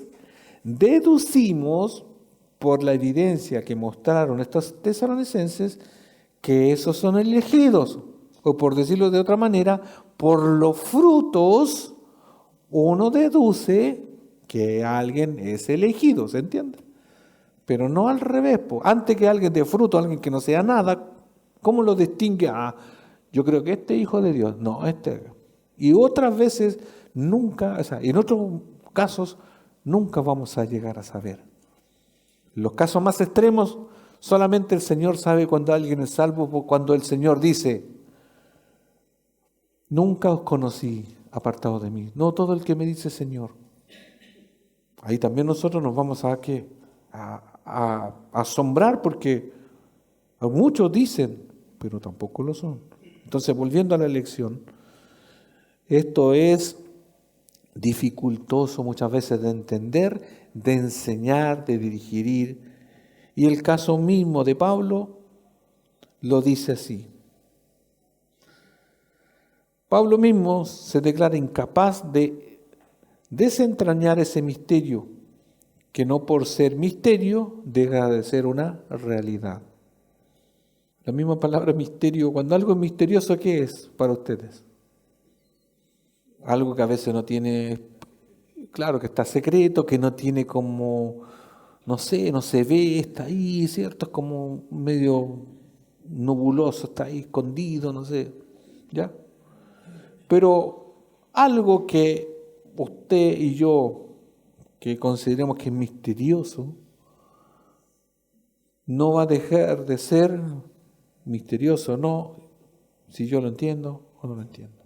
deducimos por la evidencia que mostraron estos tesalonicenses que esos son elegidos. O por decirlo de otra manera, por los frutos uno deduce que alguien es elegido, ¿se entiende? Pero no al revés. Antes que alguien de fruto, alguien que no sea nada, ¿cómo lo distingue? Ah, yo creo que este es hijo de Dios. No, este. Y otras veces nunca, o sea, en otros casos nunca vamos a llegar a saber. Los casos más extremos, solamente el Señor sabe cuando alguien es salvo, cuando el Señor dice, nunca os conocí apartado de mí. No todo el que me dice Señor. Ahí también nosotros nos vamos a asombrar porque muchos dicen, pero tampoco lo son. Entonces, volviendo a la lección, esto es dificultoso muchas veces de entender, de enseñar, de dirigir. Y el caso mismo de Pablo lo dice así. Pablo mismo se declara incapaz de desentrañar ese misterio, que no por ser misterio deja de ser una realidad. La misma palabra misterio, cuando algo es misterioso, ¿qué es para ustedes? Algo que a veces no tiene, claro que está secreto, que no tiene como, no sé, no se ve, está ahí, ¿cierto? Es como medio nebuloso, está ahí escondido, no sé, ¿ya? Pero algo que usted y yo, que consideremos que es misterioso, no va a dejar de ser misterioso, no, si yo lo entiendo o no lo entiendo.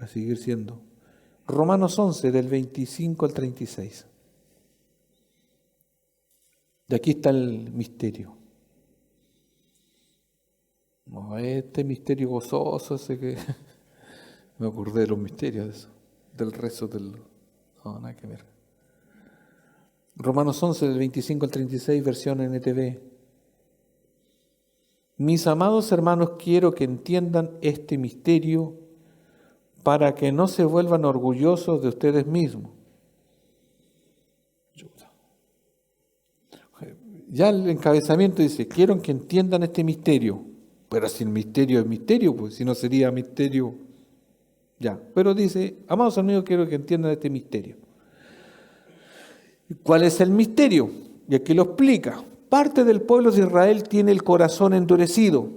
Va a seguir siendo. Romanos 11, del 25 al 36. De aquí está el misterio. No, este misterio gozoso, ese que me acordé de los misterios de eso, del rezo del... No, nada que ver. Romanos 11, del 25 al 36, versión NTV. Mis amados hermanos, quiero que entiendan este misterio para que no se vuelvan orgullosos de ustedes mismos. Ya el encabezamiento dice, quiero que entiendan este misterio, pero si el misterio es misterio, pues si no sería misterio, ya. Pero dice, amados amigos, quiero que entiendan este misterio. ¿Cuál es el misterio? Y aquí lo explica. Parte del pueblo de Israel tiene el corazón endurecido,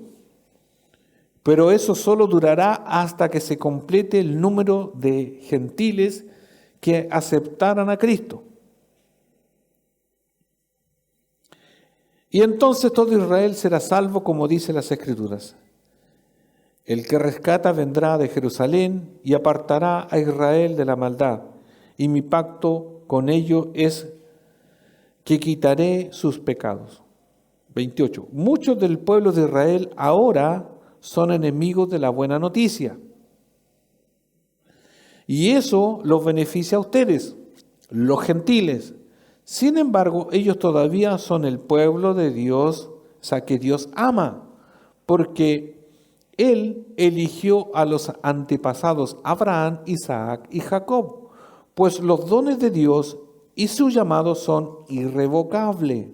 pero eso solo durará hasta que se complete el número de gentiles que aceptaran a Cristo. Y entonces todo Israel será salvo, como dice las Escrituras. El que rescata vendrá de Jerusalén y apartará a Israel de la maldad. Y mi pacto con ellos es que quitaré sus pecados. 28. Muchos del pueblo de Israel ahora son enemigos de la buena noticia. Y eso los beneficia a ustedes, los gentiles. Sin embargo, ellos todavía son el pueblo de Dios, o sea, que Dios ama, porque Él eligió a los antepasados Abraham, Isaac y Jacob, pues los dones de Dios y su llamado son irrevocables.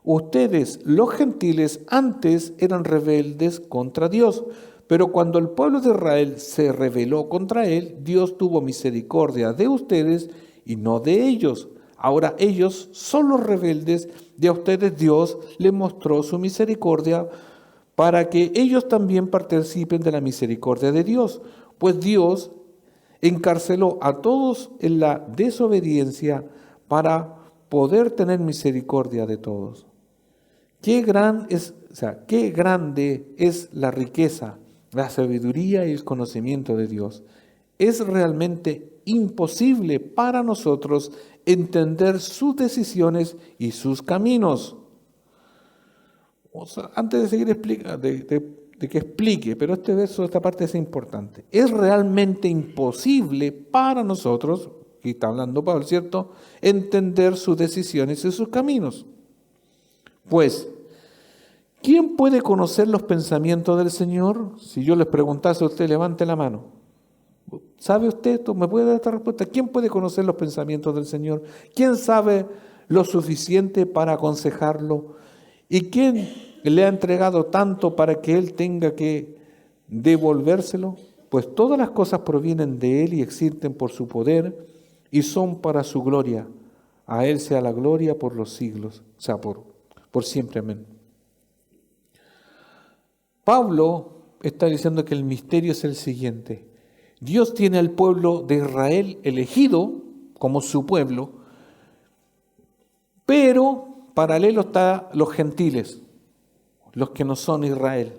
Ustedes, los gentiles, antes eran rebeldes contra Dios, pero cuando el pueblo de Israel se rebeló contra Él, Dios tuvo misericordia de ustedes y no de ellos. Ahora ellos son los rebeldes, y a ustedes Dios les mostró su misericordia para que ellos también participen de la misericordia de Dios. Pues Dios encarceló a todos en la desobediencia para poder tener misericordia de todos. Qué grande es la riqueza, la sabiduría y el conocimiento de Dios. Es realmente imposible para nosotros entender sus decisiones y sus caminos. O sea, antes de seguir de que explique, pero este verso, esta parte es importante. Es realmente imposible para nosotros, y está hablando Pablo, ¿cierto?, entender sus decisiones y sus caminos. Pues, ¿quién puede conocer los pensamientos del Señor? Si yo les preguntase a usted, levante la mano. ¿Sabe usted esto? ¿Me puede dar esta respuesta? ¿Quién puede conocer los pensamientos del Señor? ¿Quién sabe lo suficiente para aconsejarlo? ¿Y quién le ha entregado tanto para que Él tenga que devolvérselo, pues todas las cosas provienen de Él y existen por su poder y son para su gloria. A Él sea la gloria por los siglos, o sea, por siempre. Amén. Pablo está diciendo que el misterio es el siguiente. Dios tiene al pueblo de Israel elegido como su pueblo, pero paralelo están los gentiles, los que no son Israel.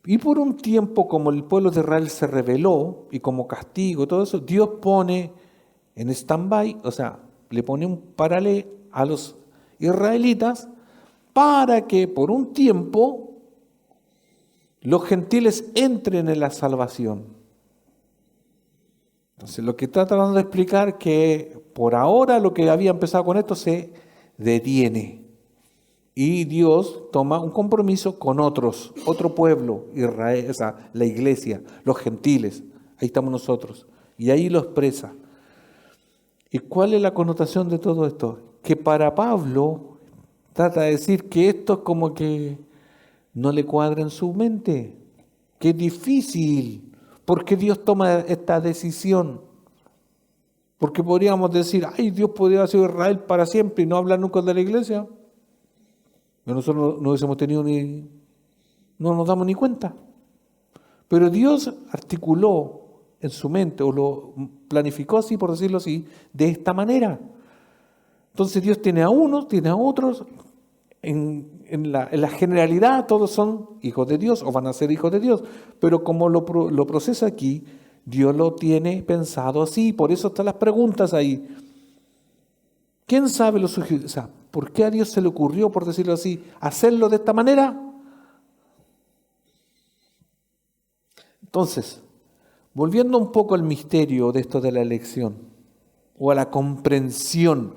Y por un tiempo, como el pueblo de Israel se rebeló, y como castigo, todo eso, Dios pone en stand-by, o sea, le pone un paralelo a los israelitas para que por un tiempo los gentiles entren en la salvación. Entonces, lo que está tratando de explicar que por ahora lo que había empezado con esto se detiene. Y Dios toma un compromiso con otro pueblo, Israel, o sea, la iglesia, los gentiles. Ahí estamos nosotros. Y ahí lo expresa. ¿Y cuál es la connotación de todo esto? Que para Pablo trata de decir que esto es como que no le cuadra en su mente, que es difícil. ¿Por qué Dios toma esta decisión? Porque podríamos decir, ay, Dios podría hacer Israel para siempre y no hablar nunca de la iglesia. Nosotros no hubiésemos tenido no nos damos ni cuenta. Pero Dios articuló en su mente, o lo planificó así, por decirlo así, de esta manera. Entonces Dios tiene a unos, tiene a otros, en la generalidad todos son hijos de Dios o van a ser hijos de Dios, pero como lo procesa aquí, Dios lo tiene pensado así, por eso están las preguntas ahí. ¿Quién sabe lo suyo? O sea, ¿por qué a Dios se le ocurrió, por decirlo así, hacerlo de esta manera? Entonces, volviendo un poco al misterio de esto de la elección, o a la comprensión,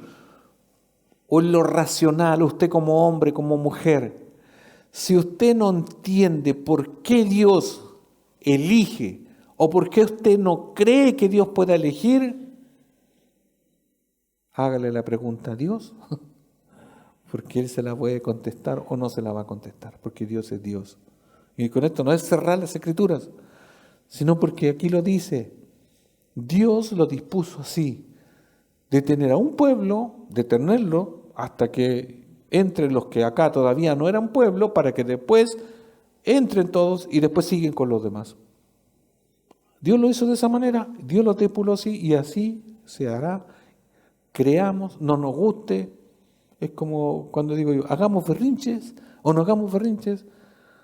o en lo racional, usted como hombre, como mujer, si usted no entiende por qué Dios elige, o por qué usted no cree que Dios pueda elegir, hágale la pregunta a Dios, porque Él se la puede contestar o no se la va a contestar, porque Dios es Dios. Y con esto no es cerrar las Escrituras, sino porque aquí lo dice, Dios lo dispuso así, de tener a un pueblo, de tenerlo hasta que entren los que acá todavía no eran pueblo, para que después entren todos y después siguen con los demás. Dios lo hizo de esa manera, Dios lo estipuló así y así se hará. Creamos, no nos guste, es como cuando digo yo, hagamos berrinches o no hagamos berrinches,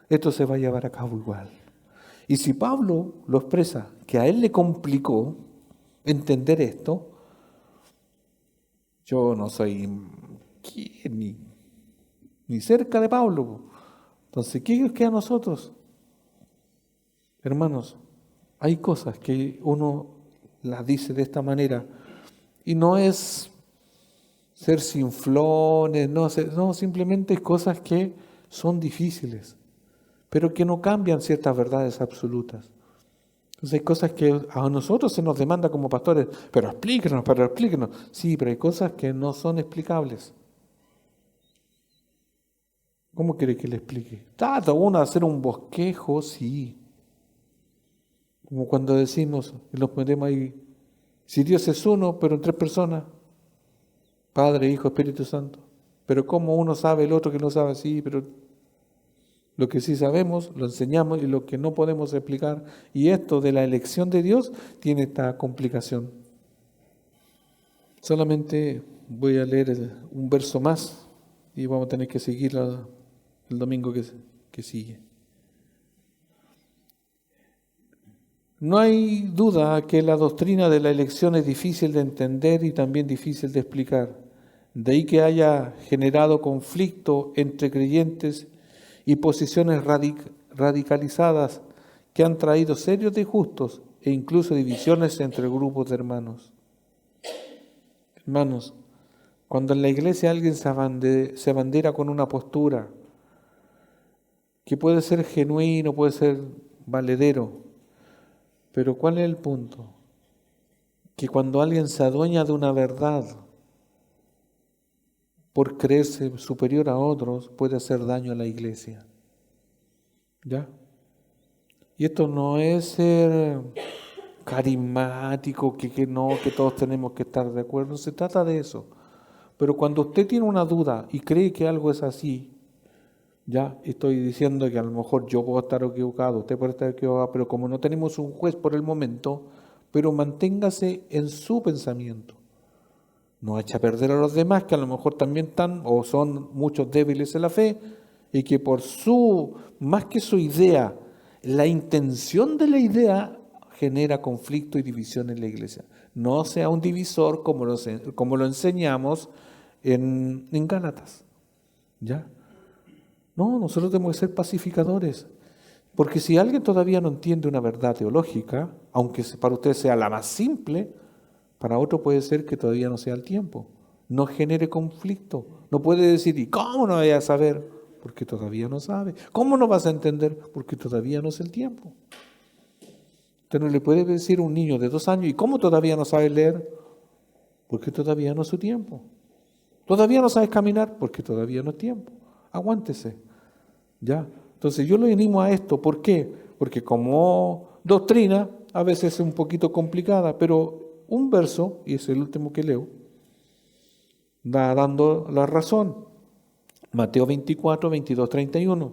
esto se va a llevar a cabo igual. Y si Pablo lo expresa, que a él le complicó entender esto, yo no soy ni cerca de Pablo. Entonces, ¿qué nos queda a nosotros? Hermanos, hay cosas que uno las dice de esta manera y no es ser sinflones, no, simplemente hay cosas que son difíciles, pero que no cambian ciertas verdades absolutas. Entonces hay cosas que a nosotros se nos demanda como pastores, pero explíquenos. Sí, pero hay cosas que no son explicables. ¿Cómo quiere que le explique? Trata uno de hacer un bosquejo, sí. Como cuando decimos, y los ponemos ahí, si Dios es uno, pero en tres personas, Padre, Hijo, Espíritu Santo. Pero ¿cómo uno sabe el otro que no sabe? Sí, pero lo que sí sabemos, lo enseñamos, y lo que no podemos explicar. Y esto de la elección de Dios tiene esta complicación. Solamente voy a leer un verso más y vamos a tener que seguir el domingo que sigue. No hay duda que la doctrina de la elección es difícil de entender y también difícil de explicar. De ahí que haya generado conflicto entre creyentes y posiciones radicalizadas que han traído serios disgustos e incluso divisiones entre grupos de hermanos. Hermanos, cuando en la iglesia alguien se abandera con una postura que puede ser genuino, puede ser valedero, pero ¿cuál es el punto? Que cuando alguien se adueña de una verdad por creerse superior a otros, puede hacer daño a la iglesia. ¿Ya? Y esto no es ser carismático, que todos tenemos que estar de acuerdo, no se trata de eso. Pero cuando usted tiene una duda y cree que algo es así, ya estoy diciendo que a lo mejor yo puedo estar equivocado, usted puede estar equivocado, pero como no tenemos un juez por el momento, pero manténgase en su pensamiento. No echa a perder a los demás que a lo mejor también están o son muchos débiles en la fe y que por más que su idea, la intención de la idea genera conflicto y división en la iglesia. No sea un divisor como lo enseñamos en Gálatas. ¿Ya? No, nosotros tenemos que ser pacificadores. Porque si alguien todavía no entiende una verdad teológica, aunque para usted sea la más simple, para otro puede ser que todavía no sea el tiempo. No genere conflicto. No puede decir, ¿y cómo no voy a saber? Porque todavía no sabe. ¿Cómo no vas a entender? Porque todavía no es el tiempo. Usted no le puede decir a un niño de 2 años, ¿y cómo todavía no sabe leer? Porque todavía no es su tiempo. ¿Todavía no sabes caminar? Porque todavía no es tiempo. Aguántese. ¿Ya? Entonces yo lo animo a esto. ¿Por qué? Porque como doctrina a veces es un poquito complicada, pero un verso, y es el último que leo, da dando la razón. Mateo 24, 22, 31.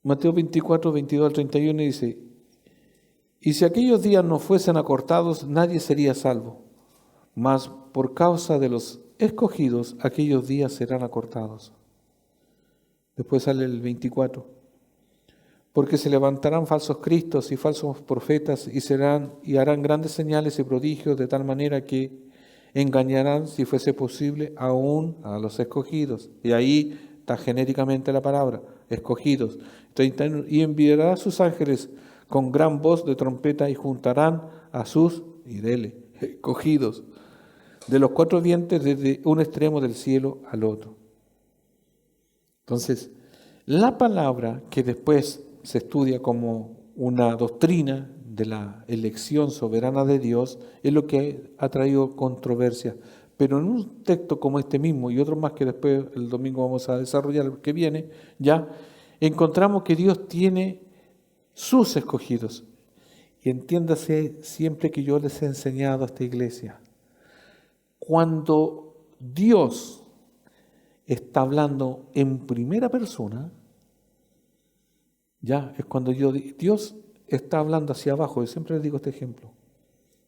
Mateo 24, 22 al 31 dice, y si aquellos días no fuesen acortados, nadie sería salvo, mas por causa de los escogidos, aquellos días serán acortados. Después sale el 24. Porque se levantarán falsos cristos y falsos profetas y harán grandes señales y prodigios de tal manera que engañarán, si fuese posible, aún a los escogidos. Y ahí está genéricamente la palabra, escogidos. 31, y enviará a sus ángeles con gran voz de trompeta y juntarán a sus, y dele, escogidos, de los 4 vientos desde un extremo del cielo al otro. Entonces, la palabra que después se estudia como una doctrina de la elección soberana de Dios es lo que ha traído controversia. Pero en un texto como este mismo y otros más que después el domingo vamos a desarrollar, el que viene, ya encontramos que Dios tiene sus escogidos. Y entiéndase siempre que yo les he enseñado a esta iglesia, cuando Dios está hablando en primera persona, ya es cuando Dios está hablando hacia abajo. Yo siempre les digo este ejemplo.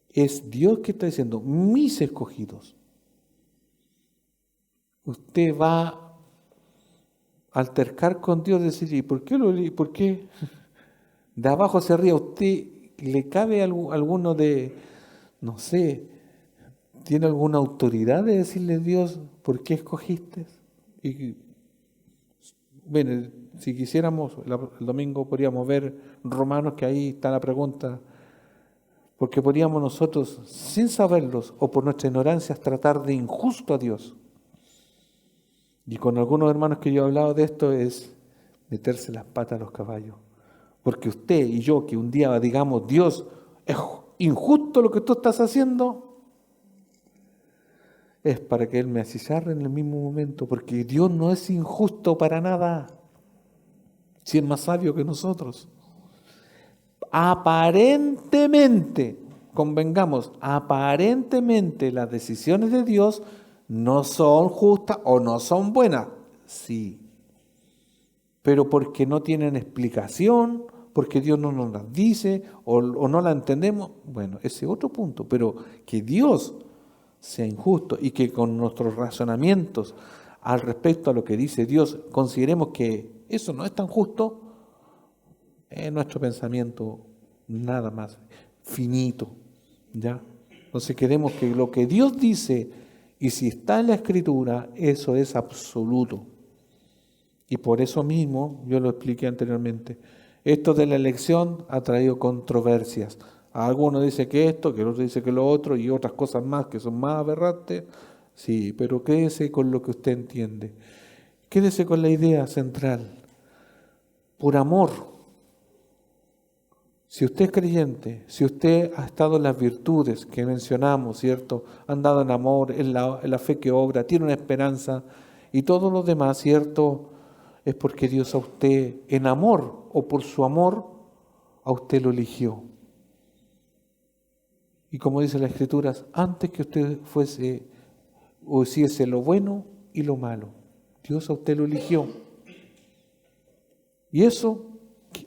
Es Dios que está diciendo, mis escogidos. Usted va a altercar con Dios, decir, ¿y por qué? De abajo hacia arriba, ¿usted le cabe alguno de, no sé, tiene alguna autoridad de decirle a Dios, ¿por qué escogiste? Y bueno, si quisiéramos, el domingo podríamos ver Romanos, que ahí está la pregunta, porque podríamos nosotros, sin saberlos o por nuestra ignorancia, tratar de injusto a Dios. Y con algunos hermanos que yo he hablado de esto es meterse las patas a los caballos. Porque usted y yo, que un día digamos, Dios, es injusto lo que tú estás haciendo, es para que Él me acicharre en el mismo momento, porque Dios no es injusto para nada, si es más sabio que nosotros. Aparentemente, convengamos, aparentemente las decisiones de Dios no son justas o no son buenas, sí, pero porque no tienen explicación, porque Dios no nos las dice o no la entendemos, bueno, ese es otro punto, pero que Dios sea injusto y que con nuestros razonamientos al respecto a lo que dice Dios consideremos que eso no es tan justo, es nuestro pensamiento nada más finito, ¿ya? Entonces queremos que lo que Dios dice y si está en la Escritura, eso es absoluto. Y por eso mismo, yo lo expliqué anteriormente, esto de la elección ha traído controversias. Algunos dicen que esto, que el otro dice que lo otro, y otras cosas más que son más aberrantes. Sí, pero quédese con lo que usted entiende. Quédese con la idea central. Por amor. Si usted es creyente, si usted ha estado en las virtudes que mencionamos, ¿cierto? Ha andado en amor, en la fe que obra, tiene una esperanza y todo lo demás, ¿cierto? es porque Dios a usted, en amor o por su amor, a usted lo eligió. Y como dice las Escrituras, antes que usted fuese o hiciese lo bueno y lo malo, Dios a usted lo eligió. Y eso,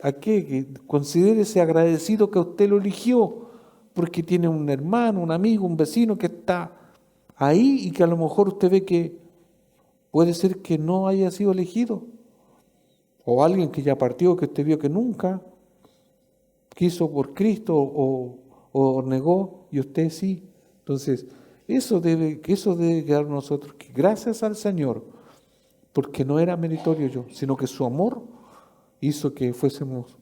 ¿a qué? Que considérese agradecido que usted lo eligió, porque tiene un hermano, un amigo, un vecino que está ahí y que a lo mejor usted ve que puede ser que no haya sido elegido. O alguien que ya partió, que usted vio que nunca quiso por Cristo o negó, y usted sí. Entonces, eso debe quedar en nosotros, que gracias al Señor, porque no era meritorio yo, sino que su amor hizo que fuésemos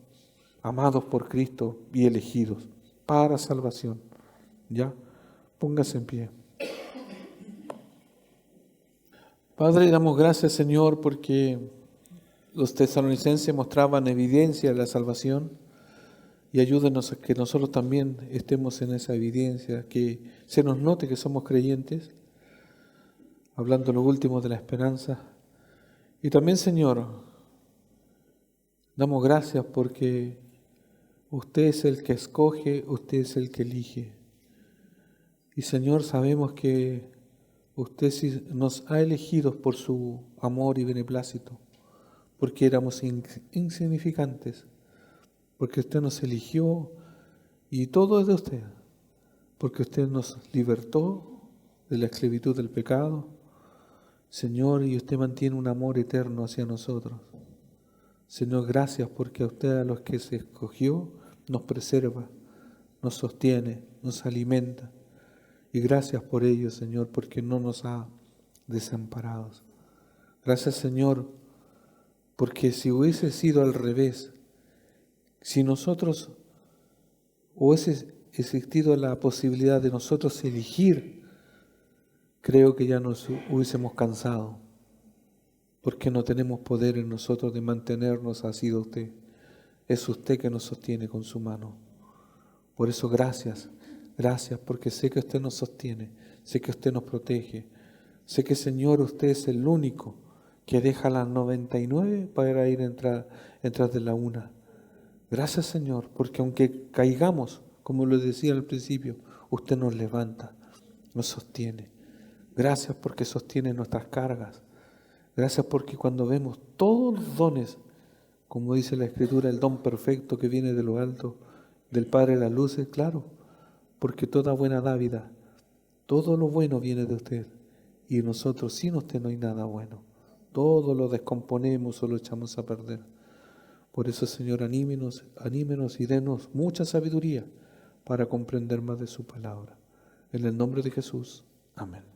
amados por Cristo y elegidos para salvación. ¿Ya? Póngase en pie. Padre, damos gracias, Señor, porque los tesalonicenses mostraban evidencia de la salvación, y ayúdenos a que nosotros también estemos en esa evidencia, que se nos note que somos creyentes, hablando lo último de la esperanza. Y también, Señor, damos gracias porque usted es el que escoge, usted es el que elige. Y Señor, sabemos que usted sí nos ha elegido por su amor y beneplácito, porque éramos insignificantes, porque usted nos eligió y todo es de usted, porque usted nos libertó de la esclavitud del pecado, Señor, y usted mantiene un amor eterno hacia nosotros. Señor, gracias porque a usted, a los que se escogió, nos preserva, nos sostiene, nos alimenta. Y gracias por ello, Señor, porque no nos ha desamparado. Gracias, Señor, porque si hubiese sido al revés, si nosotros hubiese existido la posibilidad de nosotros elegir, creo que ya nos hubiésemos cansado, porque no tenemos poder en nosotros de mantenernos, ha sido usted. Es usted que nos sostiene con su mano. Por eso gracias, gracias, porque sé que usted nos sostiene, sé que usted nos protege, sé que, Señor, usted es el único que deja las 99 para ir detrás de la una. Gracias, Señor, porque aunque caigamos, como lo decía al principio, usted nos levanta, nos sostiene. Gracias porque sostiene nuestras cargas. Gracias porque cuando vemos todos los dones, como dice la Escritura, el don perfecto que viene de lo alto, del Padre de las luces, claro, porque toda buena dávida, todo lo bueno viene de usted, y nosotros sin usted no hay nada bueno. Todo lo descomponemos o lo echamos a perder. Por eso, Señor, anímenos y denos mucha sabiduría para comprender más de su palabra. En el nombre de Jesús. Amén.